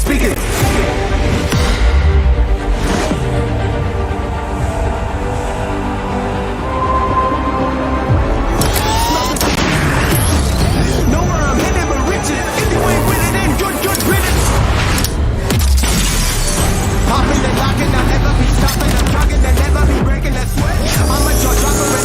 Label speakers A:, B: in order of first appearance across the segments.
A: speaking. Nowhere I'm headed but riches. If you ain't with it, then good riddance. Popping and locking, I'll never be stopping. I'm jogging and never be breaking that sweat. I'm a jaw dropper.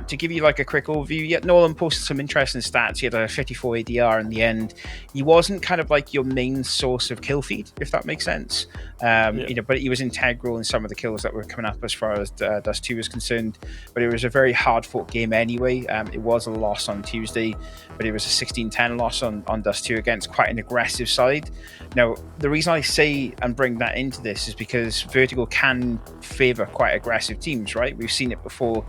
B: To give you like a quick overview, yet Nolan posted some interesting stats. He had a 54 ADR in the end. He wasn't kind of like your main source of kill feed, if that makes sense. You know, but he was integral in some of the kills that were coming up as far as Dust 2 was concerned. But it was a very hard fought game anyway. It was a loss on Tuesday, but it was a 16-10 loss on Dust 2 against quite an aggressive side. Now, the reason I say and bring that into this is because Vertigo can favor quite aggressive teams, right? We've seen it before.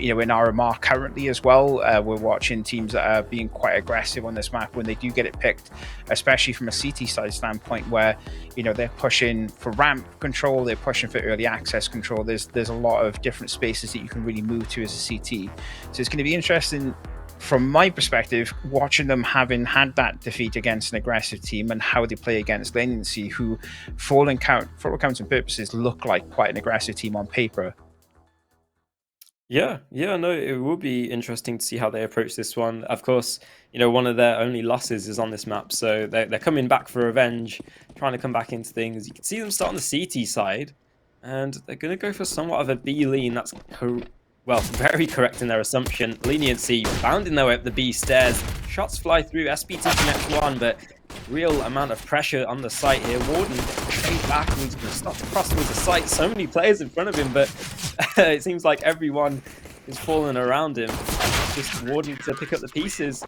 B: You know, in RMR currently as well, we're watching teams that are being quite aggressive on this map when they do get it picked, especially from a CT side standpoint, where, you know, they're pushing for ramp control, they're pushing for early access control. There's a lot of different spaces that you can really move to as a CT. So it's going to be interesting from my perspective, watching them having had that defeat against an aggressive team and how they play against Leniency, who, for all accounts and purposes, look like quite an aggressive team on paper.
C: Yeah, no, it will be interesting to see how they approach this one. Of course, you know, one of their only losses is on this map, so they're coming back for revenge, trying to come back into things. You can see them start on the CT side, and they're going to go for somewhat of a B lean. That's well, very correct in their assumption. Leniency bounding their way up the B stairs. Shots fly through. SPT connects one, but real amount of pressure on the site here. Warden straight back, and he's going to stop crossing with the site. So many players in front of him, but it seems like everyone is falling around him. Just Warden to pick up the pieces.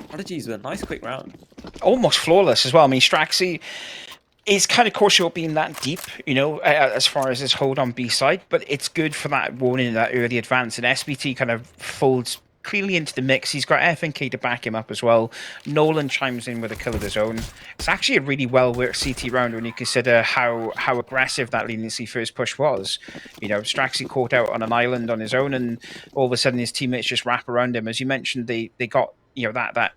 C: Prodigies with a nice quick round.
B: Almost flawless as well. I mean, Straxy is kind of cautious being that deep, you know, as far as his hold on B side, but it's good for that warning, that early advance, and SBT kind of folds clearly into the mix. He's got FNK to back him up as well. Nolan chimes in with a kill of his own. It's actually a really well worked CT round when you consider how aggressive that Leniency first push was. You know, Straxy caught out on an island on his own, and all of a sudden his teammates just wrap around him. As you mentioned, they got, you know, that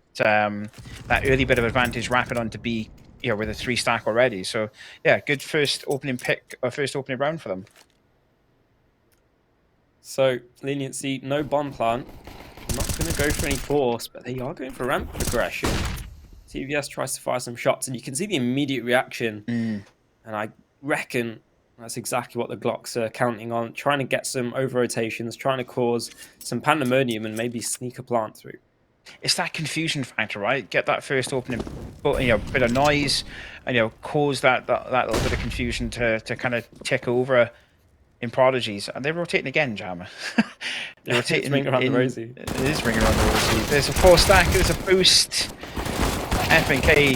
B: early bit of advantage wrapping onto B, you know, with a 3 stack already. So yeah, good first opening pick or first opening round for them.
C: So Leniency, no bomb plant. Not going to go for any force, but they are going for ramp progression. TVS tries to fire some shots, and you can see the immediate reaction. And I reckon that's exactly what the Glocks are counting on, trying to get some over rotations, trying to cause some pandemonium and maybe sneak a plant through.
B: It's that confusion factor, right? Get that first opening, you know, bit of noise, and, you know, cause that little bit of confusion to kind of tick over in Prodigies, and they're rotating again, Jammer. They're rotating.
C: It's ringing around the rosy.
B: It is ringing around the rosy. There's a 4 stack. There's a boost. FNK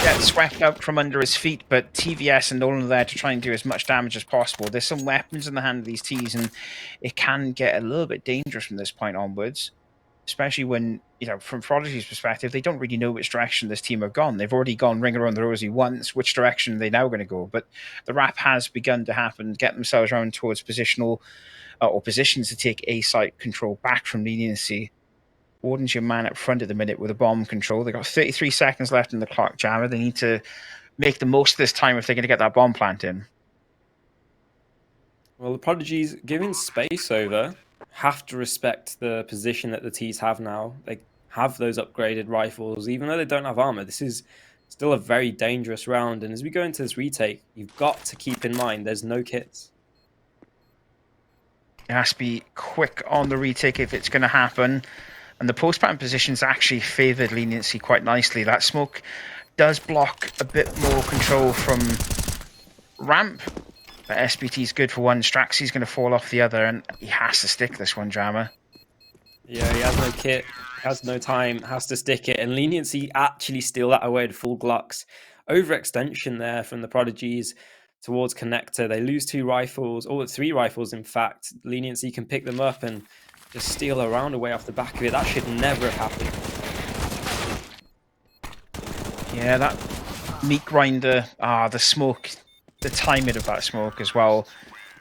B: gets swept out from under his feet, but TVS and Nolan are there to try and do as much damage as possible. There's some weapons in the hand of these Ts, and it can get a little bit dangerous from this point onwards. Especially when, you know, from Prodigy's perspective, they don't really know which direction this team have gone. They've already gone ring around the rosy once. Which direction are they now going to go? But the wrap has begun to happen, get themselves around towards positional or positions to take A site control back from Leniency. Warden's your man up front at the minute with a bomb control. They've got 33 seconds left in the clock, Jammer. They need to make the most of this time if they're going to get that bomb plant in.
C: Well, the Prodigies giving space over. Have to respect the position that the Ts have now. They have those upgraded rifles, even though they don't have armor. This is still a very dangerous round, and as we go into this retake, you've got to keep in mind there's no kits.
B: It has to be quick on the retake if it's going to happen, and the post-pattern positions actually favoured Leniency quite nicely. That smoke does block a bit more control from ramp. But SBT's good for one. Straxy's going to fall off the other, and he has to stick this one, Jammer.
C: Yeah, he has no kit, has no time, has to stick it. And Leniency actually steal that away with full Glocks. Overextension there from the Prodigies towards Connector. They lose 2 rifles, or 3 rifles in fact. Leniency can pick them up and just steal a round away off the back of it. That should never have happened.
B: Yeah, that meat grinder. The smoke. The timing of that smoke as well.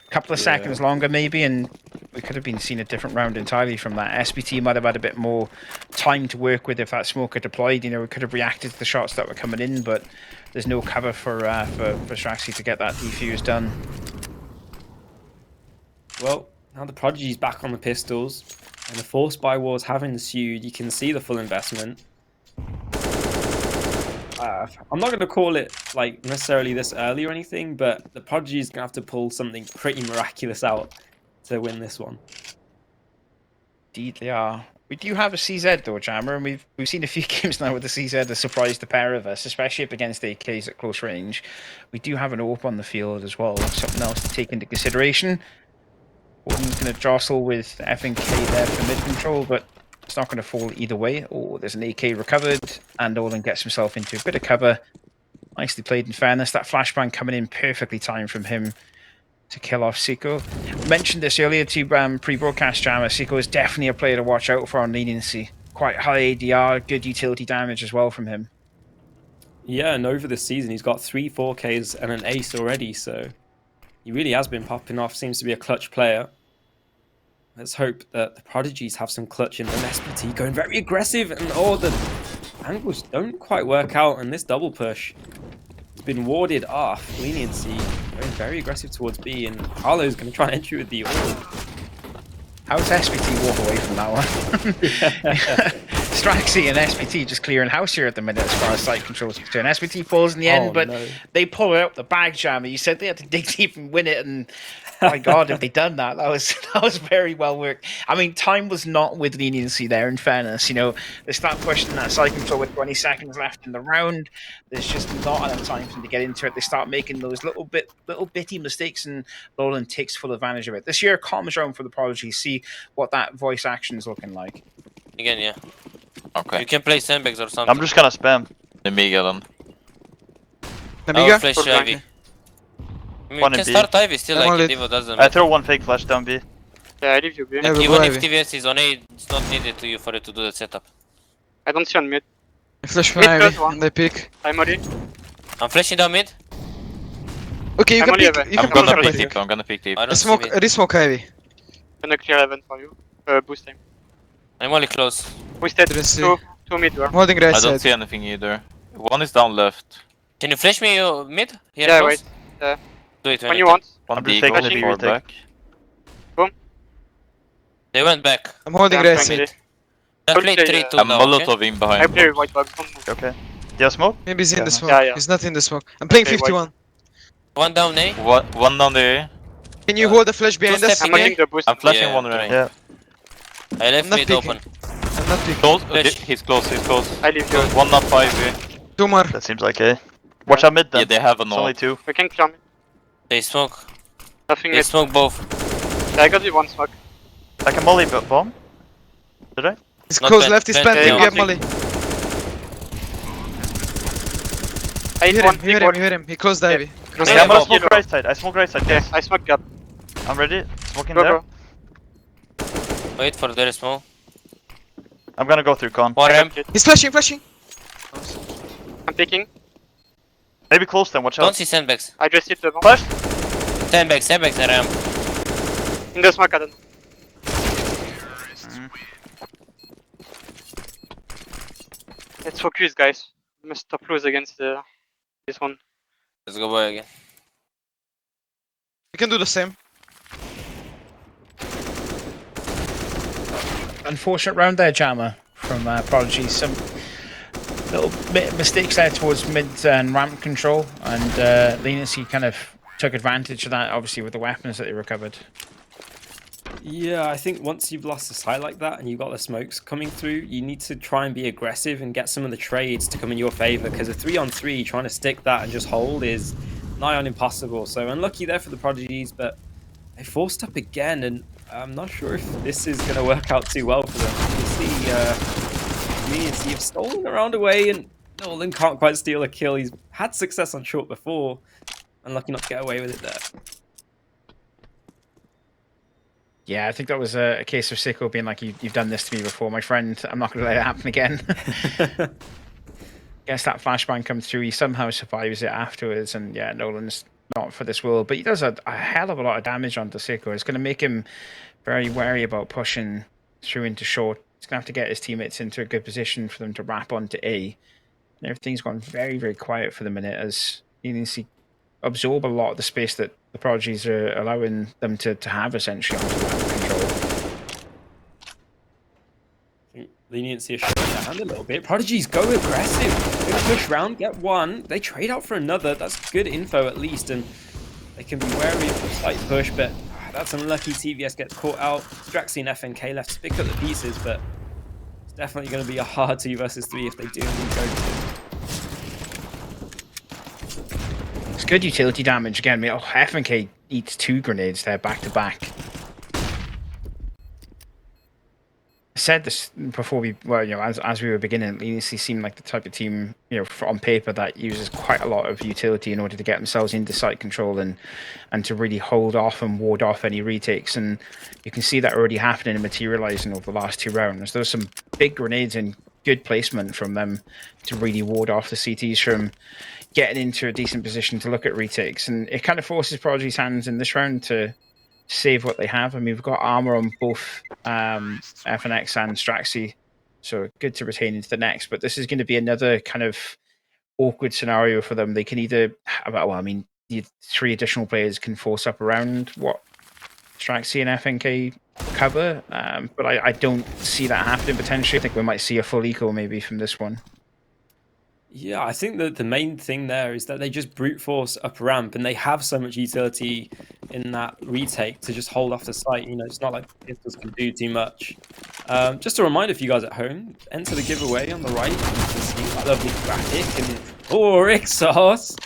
B: A couple of seconds longer maybe, and we could have been seeing a different round entirely from that. SBT might have had a bit more time to work with if that smoke had deployed. You know, we could have reacted to the shots that were coming in, but there's no cover for Straxy to get that defuse done.
C: Well, now the Prodigy's back on the pistols, and the force buy wars have ensued. You can see the full investment. I'm not going to call it like necessarily this early or anything, but the Prodigy's going to have to pull something pretty miraculous out to win this one.
B: Indeed they are. We do have a CZ though, Jammer, and we've seen a few games now with the CZ that surprised the pair of us, especially up against AKs at close range. We do have an AWP on the field as well. That's something else to take into consideration. Odin's going to jostle with FNK there for mid control, but it's not going to fall either way. Oh, there's an AK recovered, and Olin gets himself into a bit of cover. Nicely played in fairness. That flashbang coming in perfectly timed from him to kill off Seiko. I mentioned this earlier to pre-broadcast, Jammer. Seiko is definitely a player to watch out for on Leniency. Quite high ADR, good utility damage as well from him.
C: Yeah, and over the season, he's got 3 4Ks and an ace already, so he really has been popping off. Seems to be a clutch player. Let's hope that the Prodigies have some clutch in them. SPT going very aggressive, and the angles don't quite work out, and this double push has been warded off. Leniency going very aggressive towards B, and Harlow's going to try and entry with the orb.
B: How does SPT walk away from that one? Straxy and SPT just clearing house here at the minute as far as site control is concerned. SPT falls in the end, but they pull it out the bag, Jammer. You said they had to dig deep and win it, and my God, if they done that, that was very well worked. I mean, time was not with Leniency there, in fairness. You know, they start pushing that site control with 20 seconds left in the round. There's just not enough time for them to get into it. They start making those little bitty mistakes, and Nolan takes full advantage of it. This year, calms round for the Prodigy. See what that voice action is looking like.
D: Again, yeah.
E: Okay.
D: You can play sandbags or something.
E: I'm just gonna spam. Amiga then.
D: I'll flash Ivy. I mean,
E: One
D: you
E: in
D: can
E: B.
D: start Ivy still,
F: I'm
D: like
F: on
D: it
F: it.
D: Evo doesn't
E: I
D: matter.
E: throw one fake flash down B.
F: Yeah, I leave you B.
D: Like,
F: Yeah,
D: even
F: go
D: if
F: Ivy.
D: TVS is on A, it's not needed to you for it to do the setup.
F: I don't see on mid.
G: I flash
F: Mid
G: from
F: first
G: Ivy
F: one.
G: and they pick.
F: I'm already.
D: I'm flashing down mid.
G: Okay, you
F: I'm
G: can
F: only
G: pick.
F: Ivy.
G: You
E: I'm
G: can
E: gonna
G: pick
E: pick
G: Ivy.
E: deep. I'm gonna pick deep.
D: I don't see
G: Smoke,
D: mid.
G: resmoke Ivy.
F: Gonna clear heaven for you. Boost time.
D: I'm only close.
F: We stayed
G: Didn't see.
F: two mid door.
G: I'm holding right
E: I don't
G: side.
E: see anything either. One is down left.
D: Can you flash me mid? Here
F: Yeah,
D: close?
F: wait. Yeah.
D: Do it
F: When you want.
E: One
G: I'm
E: B,
G: just
E: one
G: taking
E: B back.
D: They went back.
G: I'm holding
F: Yeah,
G: right
F: I'm trying
G: side.
D: They played
F: Okay,
D: 3-2
E: I'm
D: now, okay?
E: Molotov in
F: I
E: behind.
F: play white bug.
E: Okay. Yeah, smoke?
G: Maybe he's in
E: Yeah.
G: the smoke.
F: Yeah, yeah.
G: He's not in the smoke. I'm playing
F: Okay,
G: 51.
D: One down A.
E: One down there.
G: Can you hold the flash behind us?
D: stepping
F: I'm
D: in.
F: holding the boost.
E: I'm flashing
D: Yeah,
E: one
D: try.
E: right. Yeah.
D: I left
G: I'm not
D: mid
G: picking.
D: open.
G: I'm not picking.
E: Close.
D: Flash.
E: He's close. He's close.
F: I leave you.
E: One not 5.
G: Two more.
E: That seems like A. Watch out mid then. Yeah, they have a
G: Oh.
E: no. Only 2.
F: We can clear mid.
D: They smoke.
F: Nothing
D: They
F: mid.
D: smoke both.
F: Yeah, I got you one smoke.
E: I can molly bomb. Did I?
G: He's
D: Not
G: close
D: bad.
G: left, he's
D: Bad,
G: planting.
D: yeah.
G: We have Molly.
F: I
G: You
F: hit
G: hear
F: one.
G: him, you hear him, you hear him. He closed Ivy. Close
D: Yeah,
E: Yeah, I'm
G: Ivy.
E: gonna
D: go,
E: smoke
F: go.
E: right side. I smoke right side.
F: Yeah,
E: Yes.
F: I smoke gap.
E: I'm ready. Smoking
F: Go,
E: there.
F: go.
D: Wait for their smoke.
E: I'm gonna go through con.
D: One ramp.
G: He's flashing, flashing.
F: I'm picking.
E: Maybe close then. Watch
D: Don't
E: out.
D: see sandbags.
F: I just hit the bomb.
E: Flash.
D: Sandbags and ramp.
F: In the smoke, I don't know. Let's focus, guys. We must stop lose against this one.
D: Let's go boy again.
G: We can do the same.
B: Unfortunate round there, Jammer, from Prodigy. Some little mistakes there towards mid and ramp control, and Leniency kind of took advantage of that, obviously, with the weapons that they recovered.
C: Yeah, I think once you've lost the sight like that and you've got the smokes coming through, you need to try and be aggressive and get some of the trades to come in your favor, because a 3-on-3 trying to stick that and just hold is nigh on impossible. So unlucky there for the Prodigies, but they forced up again, and I'm not sure if this is going to work out too well for them. You see, Leniency have stolen around away, and Nolan can't quite steal a kill. He's had success on short before. Unlucky not to get away with it there.
B: Yeah, I think that was a case of Sicko being like, you've done this to me before, my friend. I'm not going to let it happen again. Guess that flashbang comes through. He somehow survives it afterwards. And yeah, Nolan's not for this world. But he does a hell of a lot of damage onto Sicko. It's going to make him very wary about pushing through into short. He's going to have to get his teammates into a good position for them to wrap onto A. And everything's gone very, very quiet for the minute as Leniency absorb a lot of the space that the Prodigies are allowing them to have essentially onto that control.
C: Leniency is shutting down a little bit. Prodigies go aggressive. They're gonna push round, get one. They trade out for another. That's good info at least, and they can be wary of a slight push, but that's unlucky. TVS gets caught out. Straxy and FNK left to pick up the pieces, but it's definitely going to be a hard 2 versus 3 if they do indeed go to.
B: It's good utility damage again. I mean, FNK eats 2 grenades there back to back. I said this before as we were beginning, Leniency seemed like the type of team, on paper that uses quite a lot of utility in order to get themselves into site control and to really hold off and ward off any retakes. And you can see that already happening and materializing over the last 2 rounds. There's some big grenades and good placement from them to really ward off the CTs from getting into a decent position to look at retakes. And it kind of forces Prodigy's hands in this round to save what they have. I mean, we've got armor on both FNX and Straxy, so good to retain into the next. But this is going to be another kind of awkward scenario for them. They can either, the 3 additional players can force up around what Straxy and FNK cover, but I don't see that happening potentially. I think we might see a full eco maybe from this one.
C: Yeah, I think that the main thing there is that they just brute force up ramp, and they have so much utility in that retake to just hold off the site. It's not like pistols can do too much. Just a reminder for you guys at home, enter the giveaway on the right. You can see that lovely graphic, and Rixos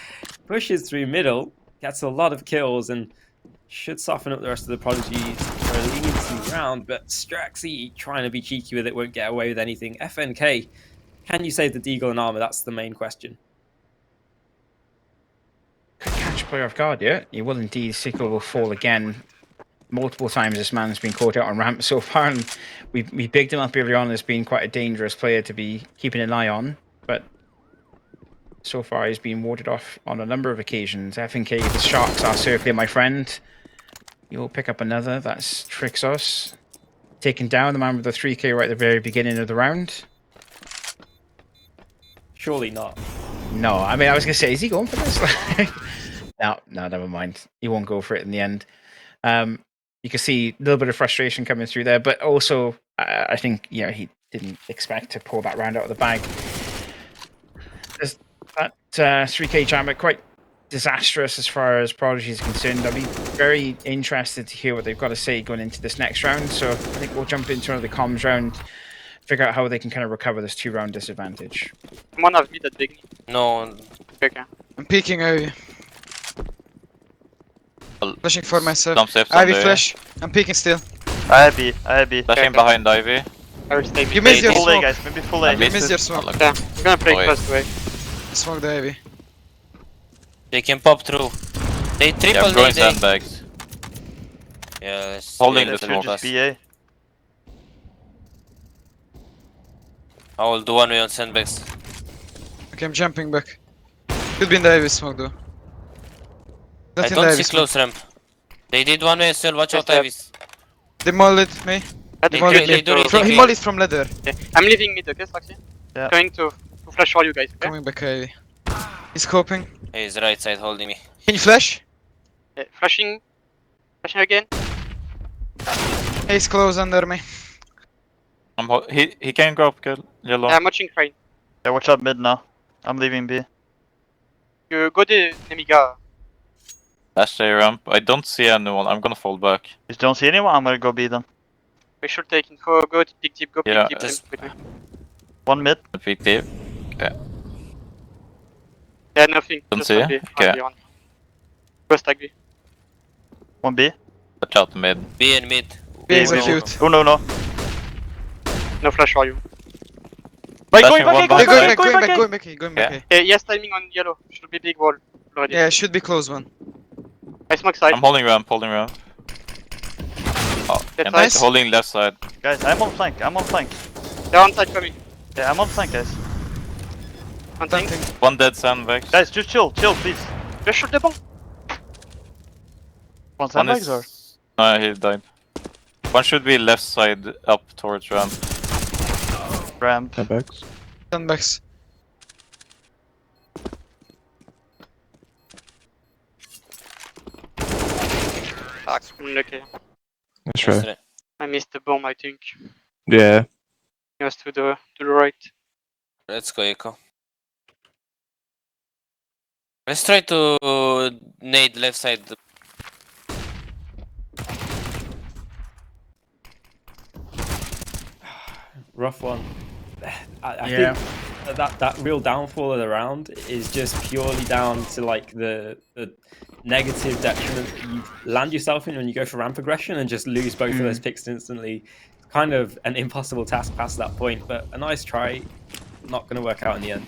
C: pushes through middle, gets a lot of kills, and should soften up the rest of the Prodigies for a Leniency round. But Straxy, trying to be cheeky with it, won't get away with anything. FNK, can you save the Deagle and armor? That's the main question.
B: Could catch a player off guard, yeah. He will indeed. Sicko will fall again. Multiple times this man's been caught out on ramp so far, and we bigged him up early on as being quite a dangerous player to be keeping an eye on, but so far he's been warded off on a number of occasions. FNK, the sharks are circling, my friend. You'll pick up another. That's Trixos. Taking down the man with the 3k right at the very beginning of the round.
C: Surely not.
B: No, I mean, I was going to say, is he going for this? No, never mind. He won't go for it in the end. You can see a little bit of frustration coming through there, but also I think, he didn't expect to pull that round out of the bag. That 3k jam quite disastrous as far as Prodigy is concerned. I'll be very interested to hear what they've got to say going into this next round, so I think we'll jump into another comms round, figure out how they can kind of recover this 2-round disadvantage.
F: One of me that big.
D: No,
F: Okay.
G: I'm peeking Ivy. Flashing for myself.
H: Some safe
G: Ivy
H: there.
G: flash. I'm peeking still.
E: I B.
H: Flashing behind Ivy.
F: I will stay
G: You missed your
E: Full A,
G: smoke.
E: guys. Maybe full A.
H: I missed
G: missed
H: it.
G: your smoke.
H: Oh, look.
F: Yeah, I'm gonna break
H: Oh, yeah.
F: first way.
G: Smoke the Ivy.
D: they can pop through. They
H: Yeah,
D: triple
H: I'm going
D: nade.
H: sandbags.
D: Yes.
H: Holding
D: yeah,
H: the
E: That
H: smoke.
E: should just be A.
D: I will do one way on sandbags.
G: Okay, I'm jumping back. Could be in the Ivy smoke though. Not
D: I
G: in the
D: don't
G: Ivy
D: see
G: smoke.
D: close ramp. They did one way still. Watch out,
F: Yes,
D: Ivis.
G: They mollied me.
F: They
G: mollied
D: they
G: me.
D: do it
G: He
D: again.
G: mollied from ladder.
F: Okay. I'm leaving mid, okay, Slaxy?
E: Yeah.
F: Going to flash for you guys, okay?
G: Coming back Ivy. He's coping.
D: He's right side holding me.
G: Can you flash?
F: Yeah, flashing. Flashing again.
G: He's close under me.
H: He can go up yellow.
F: I'm watching Crane.
E: Yeah, watch out mid now. I'm leaving B.
F: You go to Nemiga.
H: Dash A ramp. I don't see anyone. I'm gonna fall back.
E: If you don't see anyone, I'm gonna go B then.
F: We should take info. Go to big tip. Go
H: Yeah,
F: big tip.
D: just-
F: With me.
E: One mid.
H: Effective.
F: Yeah, nothing.
H: Don't
F: Just
H: see
F: on B.
H: it? Okay.
F: On B on. First tag B.
E: One B.
H: Watch out mid.
D: B and mid.
G: B is
E: no.
G: acute.
E: Oh no.
F: No flash for you.
E: Right,
H: Flashing
E: going
H: one
E: back,
G: They're
H: back.
G: going back,
E: A.
G: going back, going back.
H: Yeah.
F: Yes, timing on yellow. Should be big wall already.
G: Yeah, should be close one.
F: I smoke side.
H: I'm holding ramp, holding ramp. Oh,
F: That's
H: and
G: nice.
H: holding left side.
E: Guys, I'm on flank.
F: They're on side coming.
E: Yeah, I'm on flank, guys.
F: On tank.
H: One dead sandbags.
E: Guys, just chill, please.
F: Just shoot the bomb.
E: One
H: One
E: sandbags or?
H: is... No, he died. One should be left side up towards ramp.
E: Ramp.
G: Sandbags.
F: Fuck, I'm lucky.
D: Nice try.
F: I missed the bomb, I think.
I: Yeah.
F: It was to the right.
D: Let's go echo. Let's try to nade left side.
C: Rough one. I
B: Yeah.
C: think that real downfall of the round is just purely down to like the negative detriment that you land yourself in when you go for ramp aggression and just lose both of those picks instantly. It's kind of an impossible task past that point, but a nice try. Not going to work out in the end.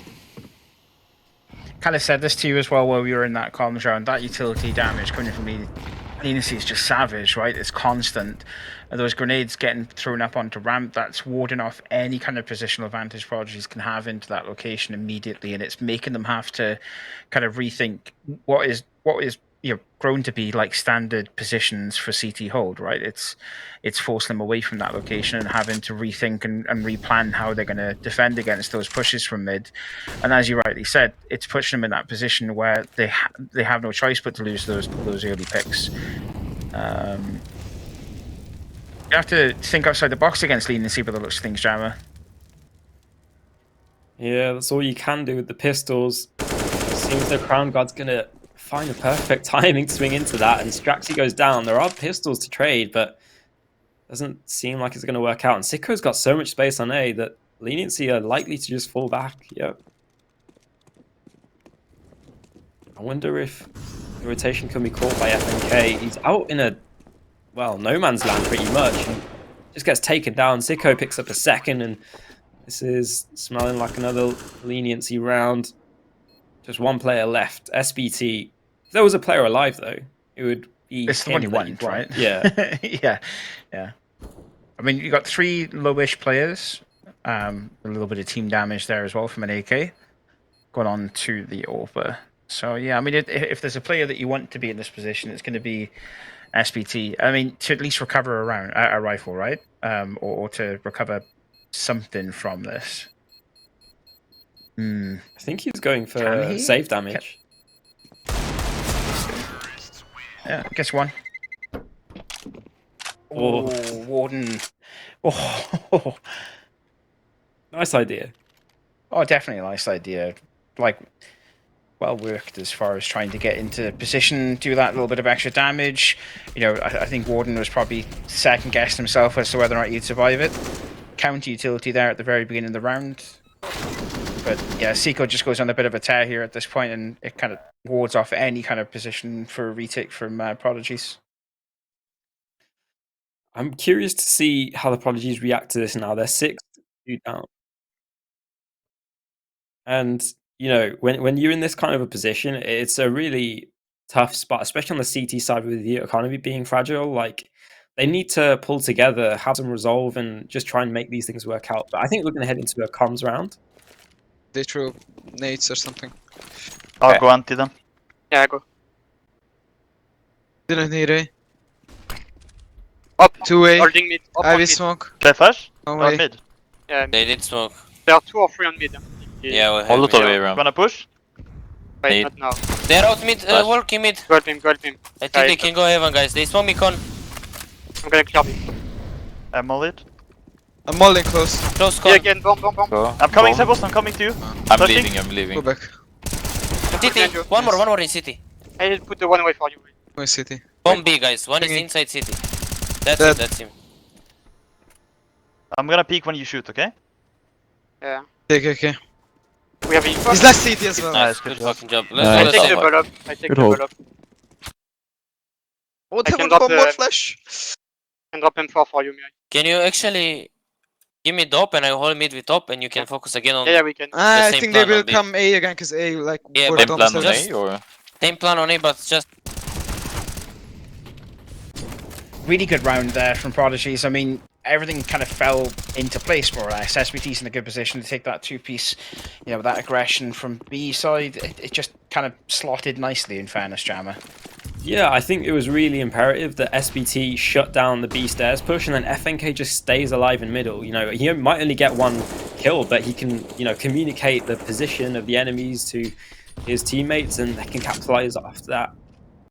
B: Kind of said this to you as well while we were in that comms round. That utility damage coming from Leniency is just savage, right? It's constant. And those grenades getting thrown up onto ramp, that's warding off any kind of positional advantage Prodigies can have into that location immediately, and it's making them have to kind of rethink what is grown to be like standard positions for CT hold, right? It's forcing them away from that location and having to rethink and replan how they're going to defend against those pushes from mid. And as you rightly said, it's pushing them in that position where they have no choice but to lose those early picks. You have to think outside the box against Leniency by the looks of things, Jammer.
C: Yeah, that's all you can do with the pistols. Seems the Crown God's gonna find the perfect timing to swing into that, and Straxy goes down. There are pistols to trade, but doesn't seem like it's gonna work out. And Sicko's got so much space on A that Leniency are likely to just fall back. Yep. I wonder if the rotation can be caught by FNK. He's out in a, well, no man's land pretty much. And just gets taken down. Sicko picks up a second, and this is smelling like another Leniency round. Just one player left. SBT. If there was a player alive, though, it would be
B: It's the one you want, right?
C: Yeah.
B: yeah. I mean, you got 3 lowish players. A little bit of team damage there as well from an AK. Going on to the AWPer. So, yeah, I mean, if there's a player that you want to be in this position, it's going to be SBT. I mean, to at least recover a rifle, right? Or to recover something from this.
C: I think he's going for save damage.
B: Yeah, guess one. Oh, Warden. Oh.
C: Nice idea.
B: Oh, definitely a nice idea. Like, well worked as far as trying to get into position, do that little bit of extra damage. You know, I think Warden was probably second guessed himself as to whether or not he'd survive it. Counter utility there at the very beginning of the round. But yeah, Sicko just goes on a bit of a tear here at this point, and it kind of wards off any kind of position for a retake from Prodigies.
C: I'm curious to see how the Prodigies react to this now. They're 6-2 down. And, you know, when you're in this kind of a position, it's a really tough spot, especially on the CT side with the economy being fragile. Like, they need to pull together, have some resolve, and just try and make these things work out. But I think we're going to head into a comms round.
G: They threw nades or something.
E: I'll go anti them.
F: Yeah, go.
G: Didn't need A.
F: Up.
G: 2A.
F: Holding mid. Up on
G: Ivy
F: mid.
G: smoke.
E: Can I flash?
G: No
E: Or
G: way.
E: mid?
F: Yeah,
D: They did smoke.
F: there are 2 or 3 on mid.
D: Yeah, we'll
H: Hold
D: have
H: it away
D: mid.
H: ramp.
E: Wanna push?
F: Wait,
H: Need.
F: not now.
D: They're out mid,
H: Flash.
D: walking mid.
F: Go him.
D: I think
F: Guys,
D: they can go heaven, guys. They smoke me con.
F: I'm gonna clear B.
E: I'm all it.
G: I'm molding close.
D: Close
F: B
D: con.
F: again, bomb.
H: Go.
E: I'm coming,
H: Bomb.
E: Sebos, I'm coming to you.
H: I'm
E: Flashing.
H: leaving, I'm
G: Go
H: leaving.
G: back.
D: City. One more in city.
F: I will put the one away for you.
G: My city.
D: Bomb B, guys. One is
G: Bringing.
D: inside city. That's
G: Dead.
D: him, that's him.
E: I'm gonna peek when you shoot, okay?
F: Yeah.
G: Okay.
F: We have info.
G: He's last city as well.
E: Nice,
D: Good
E: good job.
D: fucking job.
I: Nice.
F: I
D: Let's
F: take
D: go.
F: the ball up. I take
I: Good
F: the
I: hold.
F: ball up.
G: What
F: I
G: have
F: can
G: one
F: drop
G: bomb,
F: the-
G: what flash?
F: Can drop M4 for you, Mia.
D: Can you actually give me top and I hold mid with top and you can focus again on
F: Yeah, we can.
G: I
D: same
G: think they
D: plan
G: will
D: on B.
G: come A again, cause A like
D: Yeah,
G: were
D: but
H: Same plan on
G: dumpsters.
D: just-
H: A or?
D: same plan on A, but just
B: Really good round there from Prodigies. I mean, everything kind of fell into place more or less. SBT's in a good position to take that two-piece, you know, that aggression from B side. It just kind of slotted nicely, in fairness, Jammer.
C: Yeah, I think it was really imperative that SBT shut down the B stairs push, and then FNK just stays alive in middle. You know, he might only get one kill, but he can, you know, communicate the position of the enemies to his teammates, and they can capitalize after that.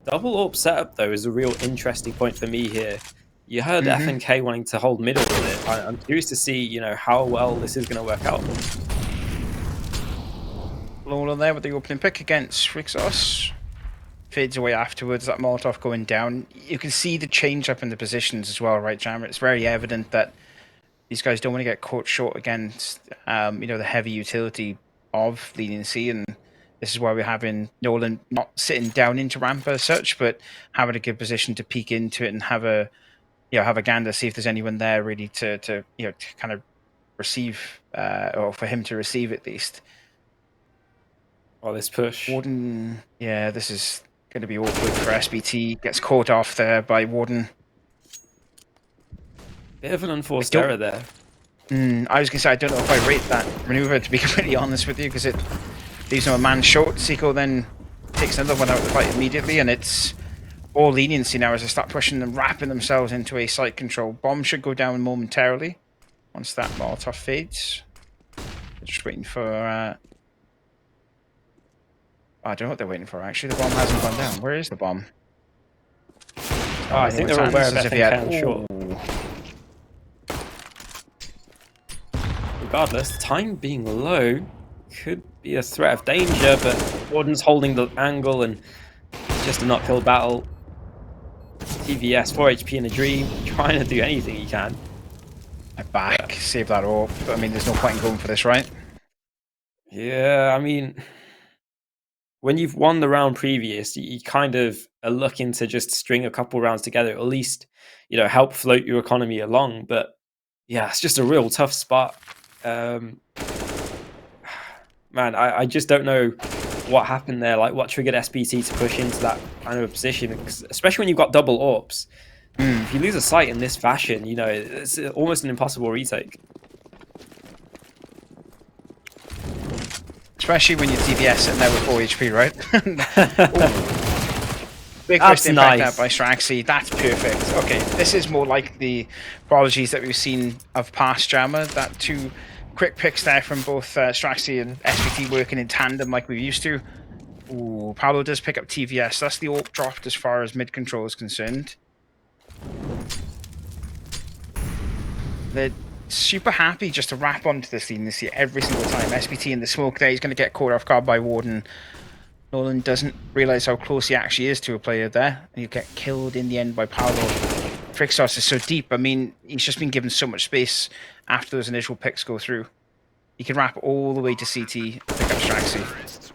C: Double AWP setup, though, is a real interesting point for me here. You heard FNK wanting to hold middle with it. I'm curious to see, you know, how well this is going to work out.
B: Lola there with the opening pick against Rixos. Fades away afterwards, that Molotov going down. You can see the change up in the positions as well, right, Jammer? It's very evident that these guys don't want to get caught short against, you know, the heavy utility of Leniency, and this is why we're having Nolan not sitting down into ramp as such, but having a good position to peek into it and have a, you know, have a gander, see if there's anyone there really to you know, to kind of receive, or for him to receive at least.
C: Oh, this push.
B: Warden, yeah, this is going to be awkward for SBT. Gets caught off there by Warden.
C: Bit of an unforced error there.
B: I was going to say, I don't know if I rate that maneuver, to be completely honest with you, because it leaves him a man short. Seiko then takes another one out of the fight immediately, and it's all Leniency now as they start pushing and wrapping themselves into a site control. Bomb should go down momentarily once that Molotov fades. Just waiting for... I don't know what they're waiting for, actually. The bomb hasn't gone down. Where is the bomb?
C: Oh, I think they're aware of FNK short. Regardless, time being low could be a threat of danger, but Warden's holding the angle and it's just an uphill battle. TVS, 4 HP in a dream, trying to do anything he can.
B: Back, save that up. I mean, there's no point in going for this, right?
C: Yeah, I mean, when you've won the round previous, you kind of are looking to just string a couple rounds together, at least, you know, help float your economy along. But yeah, it's just a real tough spot. Man, I just don't know what happened there, like what triggered SBT to push into that kind of a position, especially when you've got double AWPs. If you lose a site in this fashion, you know, it's almost an impossible retake.
B: Especially when you're TVS and now with 4 HP, right? Big
C: That's
B: first impact
C: nice.
B: out by Straxy. That's perfect. Okay, this is more like the Prodigies that we've seen of past Jammer. That two quick picks there from both Straxy and SVT working in tandem like we used to. Ooh, Paolo does pick up TVS. That's the AWP dropped as far as mid control is concerned. They're super happy just to wrap onto this Leniency every single time. SBT in the smoke there, he's going to get caught off guard by Warden. Nolan doesn't realise how close he actually is to a player there, and he'll get killed in the end by Paolo. Frixos is so deep, I mean, he's just been given so much space after those initial picks go through. He can wrap all the way to CT, pick up Straxy.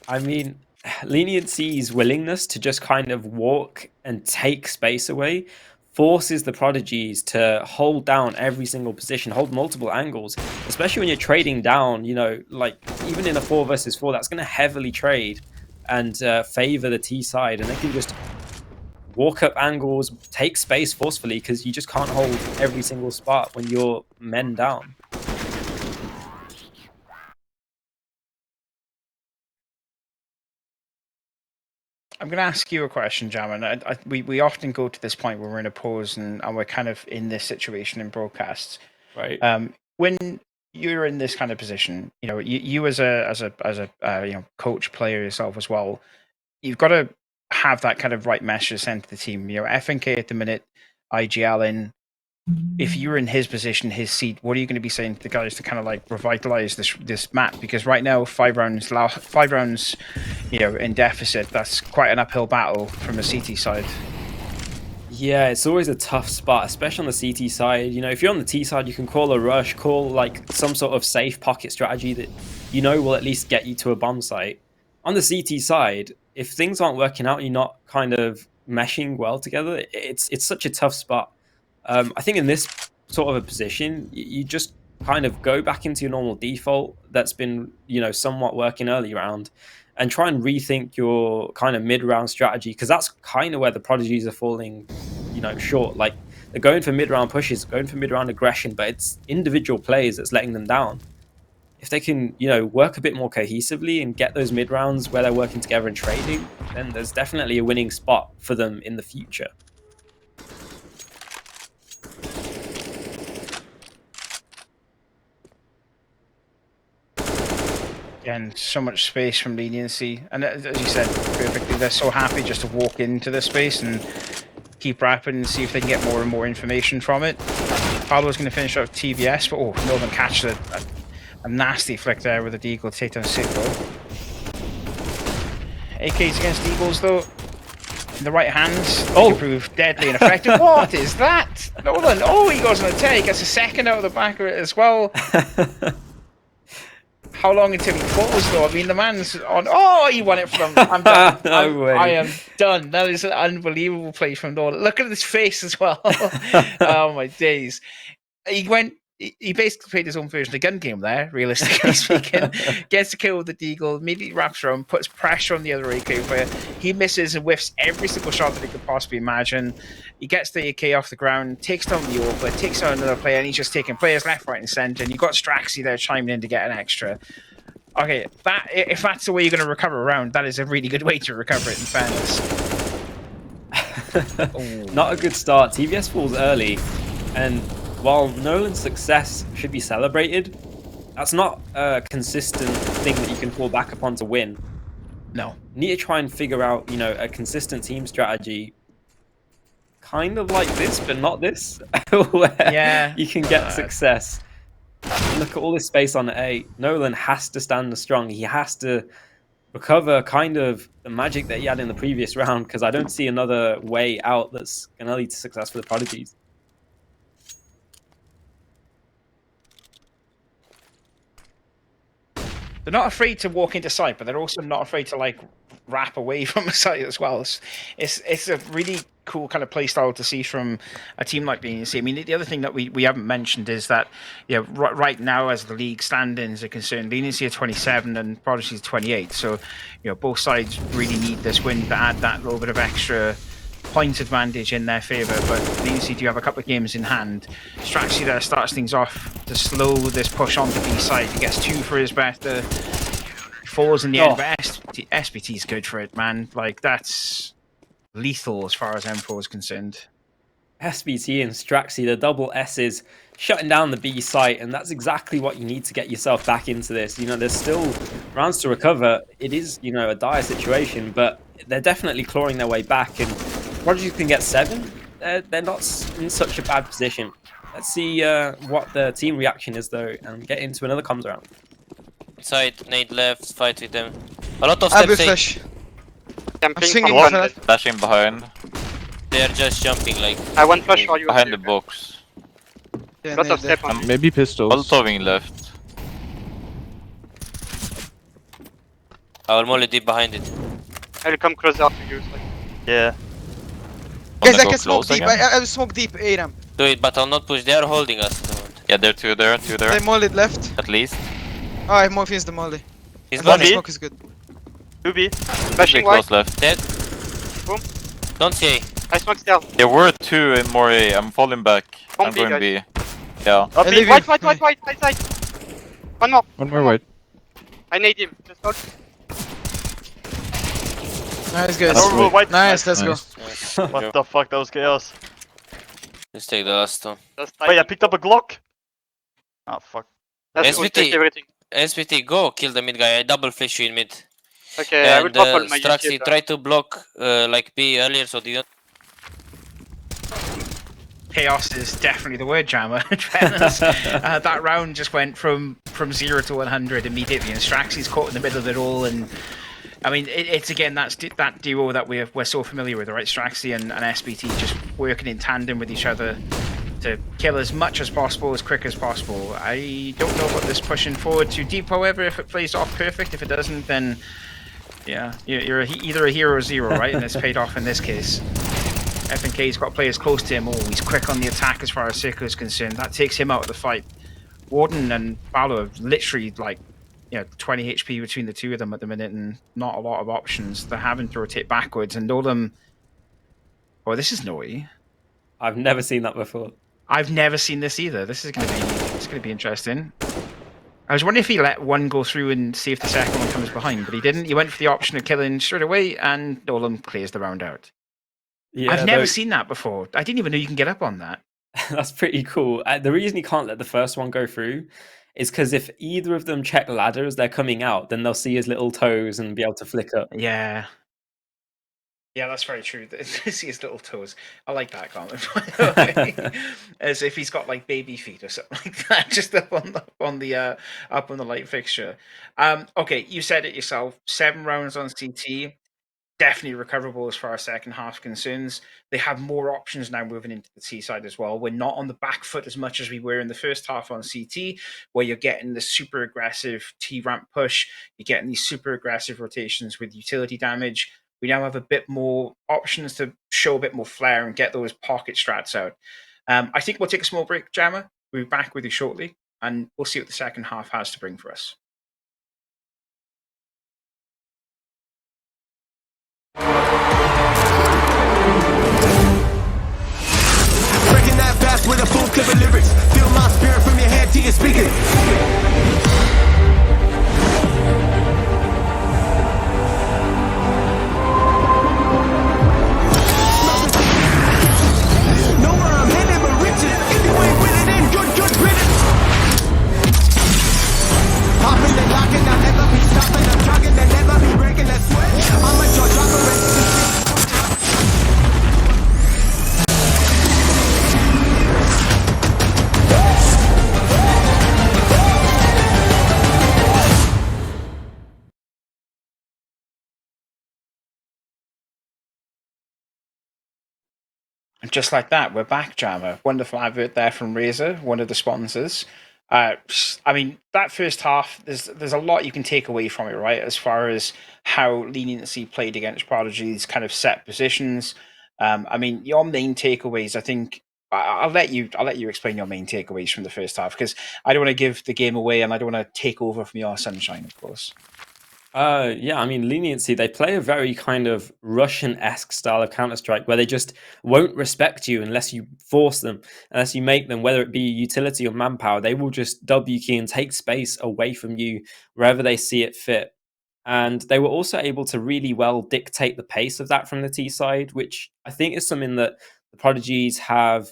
C: I mean, Leniency's willingness to just kind of walk and take space away forces the Prodigies to hold down every single position, hold multiple angles, especially when you're trading down, you know, like even in a 4 versus 4, that's going to heavily trade and favor the T side, and they can just walk up angles, take space forcefully, because you just can't hold every single spot when you're men down.
B: I'm going to ask you a question, Jamin. We often go to this point where we're in a pause and we're kind of in this situation in broadcasts.
C: Right.
B: When you're in this kind of position, you know, you as a you know, coach, player yourself as well, you've got to have that kind of right message sent to the team. You know, FNK at the minute, IGL in. If you're in his position, his seat, what are you going to be saying to the guys to kind of like revitalize this map? Because right now, 5 rounds, you know, in deficit, that's quite an uphill battle from the CT side.
C: Yeah, it's always a tough spot, especially on the CT side. You know, if you're on the T side, you can call a rush, call like some sort of safe pocket strategy that you know will at least get you to a bomb site. On the CT side, if things aren't working out, you're not kind of meshing well together. It's such a tough spot. I think in this sort of a position, you just kind of go back into your normal default that's been, you know, somewhat working early round, and try and rethink your kind of mid-round strategy, because that's kind of where the Prodigies are falling, you know, short. Like, they're going for mid-round pushes, going for mid-round aggression, but it's individual plays that's letting them down. If they can, you know, work a bit more cohesively and get those mid-rounds where they're working together and trading, then there's definitely a winning spot for them in the future.
B: Again, so much space from Leniency, and as you said perfectly, they're so happy just to walk into the space and keep rapping and see if they can get more and more information from it. Pablo's going to finish up TVS, but oh, Northern catched a nasty flick there with the Deagle to take down Sitko. AKs against Eagles though, in the right hands, can prove deadly and effective. What is that? Nolan, oh, he goes on a take, gets a second out of the back of it as well. How long until he falls though? I mean, the man's on. Oh, he won it from. I'm done.
C: No way.
B: I am done. That is an unbelievable play from Nolan. Look at his face as well. Oh my days. He went. He basically played his own version of gun game there, realistically speaking. Gets the kill with the Deagle, immediately wraps around, puts pressure on the other AK player. He misses and whiffs every single shot that he could possibly imagine. He gets the AK off the ground, takes down the Orba, takes down another player, and he's just taking players left, right, and centre. And you've got Straxy there chiming in to get an extra. Okay, if that's the way you're going to recover a round, that is a really good way to recover it, in fairness.
C: Not a good start. TVS falls early, and while Nolan's success should be celebrated, that's not a consistent thing that you can fall back upon to win.
B: No.
C: You need to try and figure out, you know, a consistent team strategy, kind of like this, but not this, where you can get success. Look at all this space on A. Nolan has to stand strong. He has to recover kind of the magic that he had in the previous round, because I don't see another way out that's going to lead to success for the Prodigies.
B: They're not afraid to walk into sight, but they're also not afraid to like wrap away from the site as well. It's a really cool kind of play style to see from a team like Leniency. I mean, the other thing that we haven't mentioned is that, you know, right now as the league standings are concerned, Leniency are 27 and Prodigy is 28. So, you know, both sides really need this win to add that little bit of extra point advantage in their favour, but Leniency do have a couple of games in hand. Straxy there starts things off to slow this push on the B side. He gets 2 for his best. Falls in the end, but SBT is good for it, man. Like, that's lethal as far as M4 is concerned.
C: SBT and Straxy, the double S's, shutting down the B site, and that's exactly what you need to get yourself back into this. You know, there's still rounds to recover. It is, you know, a dire situation, but they're definitely clawing their way back, and Prodigy can get 7. They're not in such a bad position. Let's see what the team reaction is, though, and get into another comms round.
D: Side, nade left, fight with them. A lot of
G: I have a
D: steps.
G: flash.
F: I'm
G: swinging
F: one.
G: flat.
H: Flashing behind.
D: They are just jumping like.
F: I want flash for you.
H: Behind the box.
G: Yeah,
F: Lot of
G: nade
F: step on.
I: Maybe pistols.
H: Molotoving left.
D: I will molly deep behind it.
F: I'll come closer to you.
E: Yeah.
G: Guys,
H: Wanna
G: I
H: go
G: can smoke
H: close
G: deep.
H: again?
G: I will smoke deep. A ramp.
D: Do it, but I'll not push. They are holding us.
H: Yeah, there, two there, two there.
G: They mollied left.
H: At least.
G: Oh, I more finished the molly.
D: He's
G: And
D: gone.
G: the smoke is good.
F: 2B.
H: Very
F: Flashing white.
H: close left.
D: Dead.
F: Boom.
D: Don't see.
F: I smoke still.
H: There were 2 in more A. I'm falling back.
F: One
H: I'm
F: B,
H: going
F: guys.
H: B. Yeah.
F: Up
G: I leave
F: white,
G: you.
F: white side. One more.
I: One more white.
F: I need him. Just hold.
G: Nice, guys.
E: Oh, white.
G: Nice, let's go.
D: Nice.
E: What the fuck? That was chaos.
D: Let's take the last one.
F: Just
E: Wait, I picked up a Glock. Oh fuck.
F: Let's
D: SVT.
F: take everything.
D: SVT, go kill the mid guy. I double flash you in mid.
F: Okay, I will
D: And
F: drop all my
D: Straxy,
F: UC.
D: try to block like B earlier so they don't.
B: Chaos is definitely the word, Jammer. In fairness, that round just went from 0 to 100 immediately, and Straxy's caught in the middle of it all. And I mean, it's again that duo that we're so familiar with, right? Straxy and SBT just working in tandem with each other to kill as much as possible, as quick as possible. I don't know about this pushing forward too deep, however, if it plays off perfect. If it doesn't, then Yeah, you're either a hero or zero, right? And it's paid off in this case. FNK's got players close to him. Oh, he's quick on the attack as far as Sicko is concerned. That takes him out of the fight. Warden and Balor have literally, like, 20 HP between the two of them at the minute and not a lot of options. They're having to rotate backwards and Nolan... Oh, this is Noe.
C: I've never seen that before.
B: I've never seen this either. This is going to be interesting. I was wondering if he let one go through and see if the second one comes behind, but he didn't. He went for the option of killing straight away, and Nolan clears the round out.
C: Yeah,
B: I've never seen that before. I didn't even know you can get up on that.
C: That's pretty cool. The reason you can't let the first one go through is because if either of them check ladder as they're coming out, then they'll see his little toes and be able to flick up.
B: Yeah. Yeah, that's very true. See his little toes. I like that comment. As if he's got like baby feet or something like that, just up on the light fixture. Okay, you said it yourself. 7 rounds on CT. Definitely recoverable as far as second half concerns. They have more options now moving into the T side as well. We're not on the back foot as much as we were in the first half on CT, where you're getting the super aggressive T ramp push. You're getting these super aggressive rotations with utility damage. We now have a bit more options to show a bit more flair and get those pocket strats out. I think we'll take a small break, Jammer. We'll be back with you shortly, and we'll see what the second half has to bring for us.
A: Breaking that fast with a full clip of lyrics. Feel my spirit from your head to your speakers. Know where I'm headed, but riches. If you ain't with it, then good riddance. Popping and locking, I'll never be stopping. I'm jogging, they'll never be breaking. Let's sweat. I'm a jaw dropper.
B: And just like that, we're back, Jammer. Wonderful advert there from Razer, one of the sponsors. I mean, that first half, there's a lot you can take away from it, right? As far as how Leniency played against Prodigy's kind of set positions. I mean, your main takeaways, I think. I'll let you explain your main takeaways from the first half, because I don't want to give the game away and I don't want to take over from your sunshine, of course.
C: Yeah, I mean, Leniency, they play a very kind of Russian-esque style of Counter-Strike where they just won't respect you unless you force them, unless you make them, whether it be utility or manpower. They will just W key and take space away from you wherever they see it fit. And they were also able to really well dictate the pace of that from the T side, which I think is something that the Prodigies have,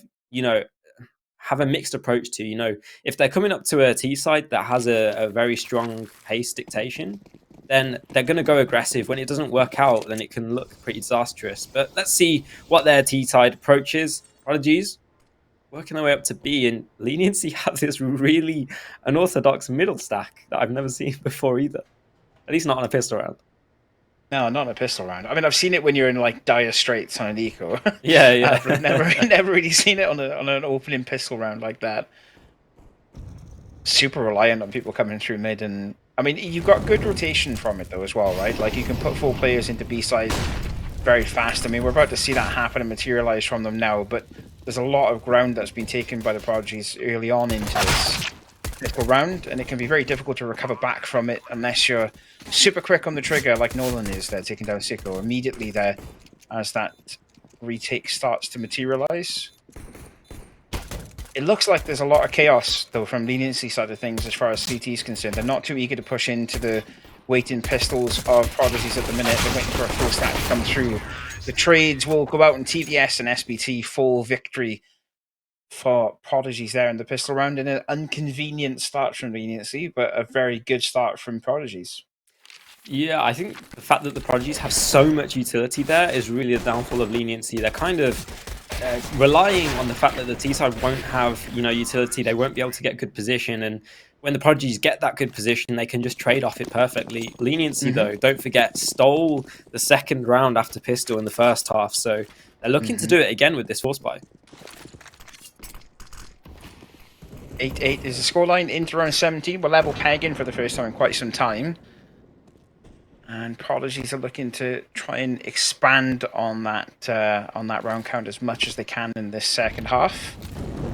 C: have a mixed approach to. If they're coming up to a T side that has a very strong pace dictation, then they're going to go aggressive. When it doesn't work out, then it can look pretty disastrous. But let's see what their T-side approach is. Prodigies working their way up to B, and Leniency have this really unorthodox middle stack that I've never seen before either. At least not on a pistol round.
B: No, not on a pistol round. I mean, I've seen it when you're in like dire straits on an eco.
C: Yeah.
B: I've never really seen it on an opening pistol round like that. Super reliant on people coming through mid, and I mean, you've got good rotation from it though as well, right? Like you can put 4 players into B side very fast. I mean, we're about to see that happen and materialize from them now, but there's a lot of ground that's been taken by the Prodigies early on into this pistol round, and it can be very difficult to recover back from it unless you're super quick on the trigger like Nolan is there, taking down Sicko immediately there as that retake starts to materialize. It looks like there's a lot of chaos, though, from Leniency side of things as far as CT is concerned. They're not too eager to push into the waiting pistols of Prodigies at the minute. They're waiting for a full stack to come through. The trades will go out in TVS and SBT. Full victory for Prodigies there in the pistol round. And an inconvenient start from Leniency, but a very good start from Prodigies.
C: Yeah, I think the fact that the Prodigies have so much utility there is really a downfall of Leniency. They're kind of relying on the fact that the T side won't have, utility. They won't be able to get good position, and when the Prodigies get that good position, they can just trade off it perfectly. Leniency, though, don't forget, stole the second round after pistol in the first half, so they're looking to do it again with this force buy.
B: 8-8 is the scoreline into round 17. We're level pegging for the first time in quite some time. And Prodigies are looking to try and expand on that round count as much as they can in this second half.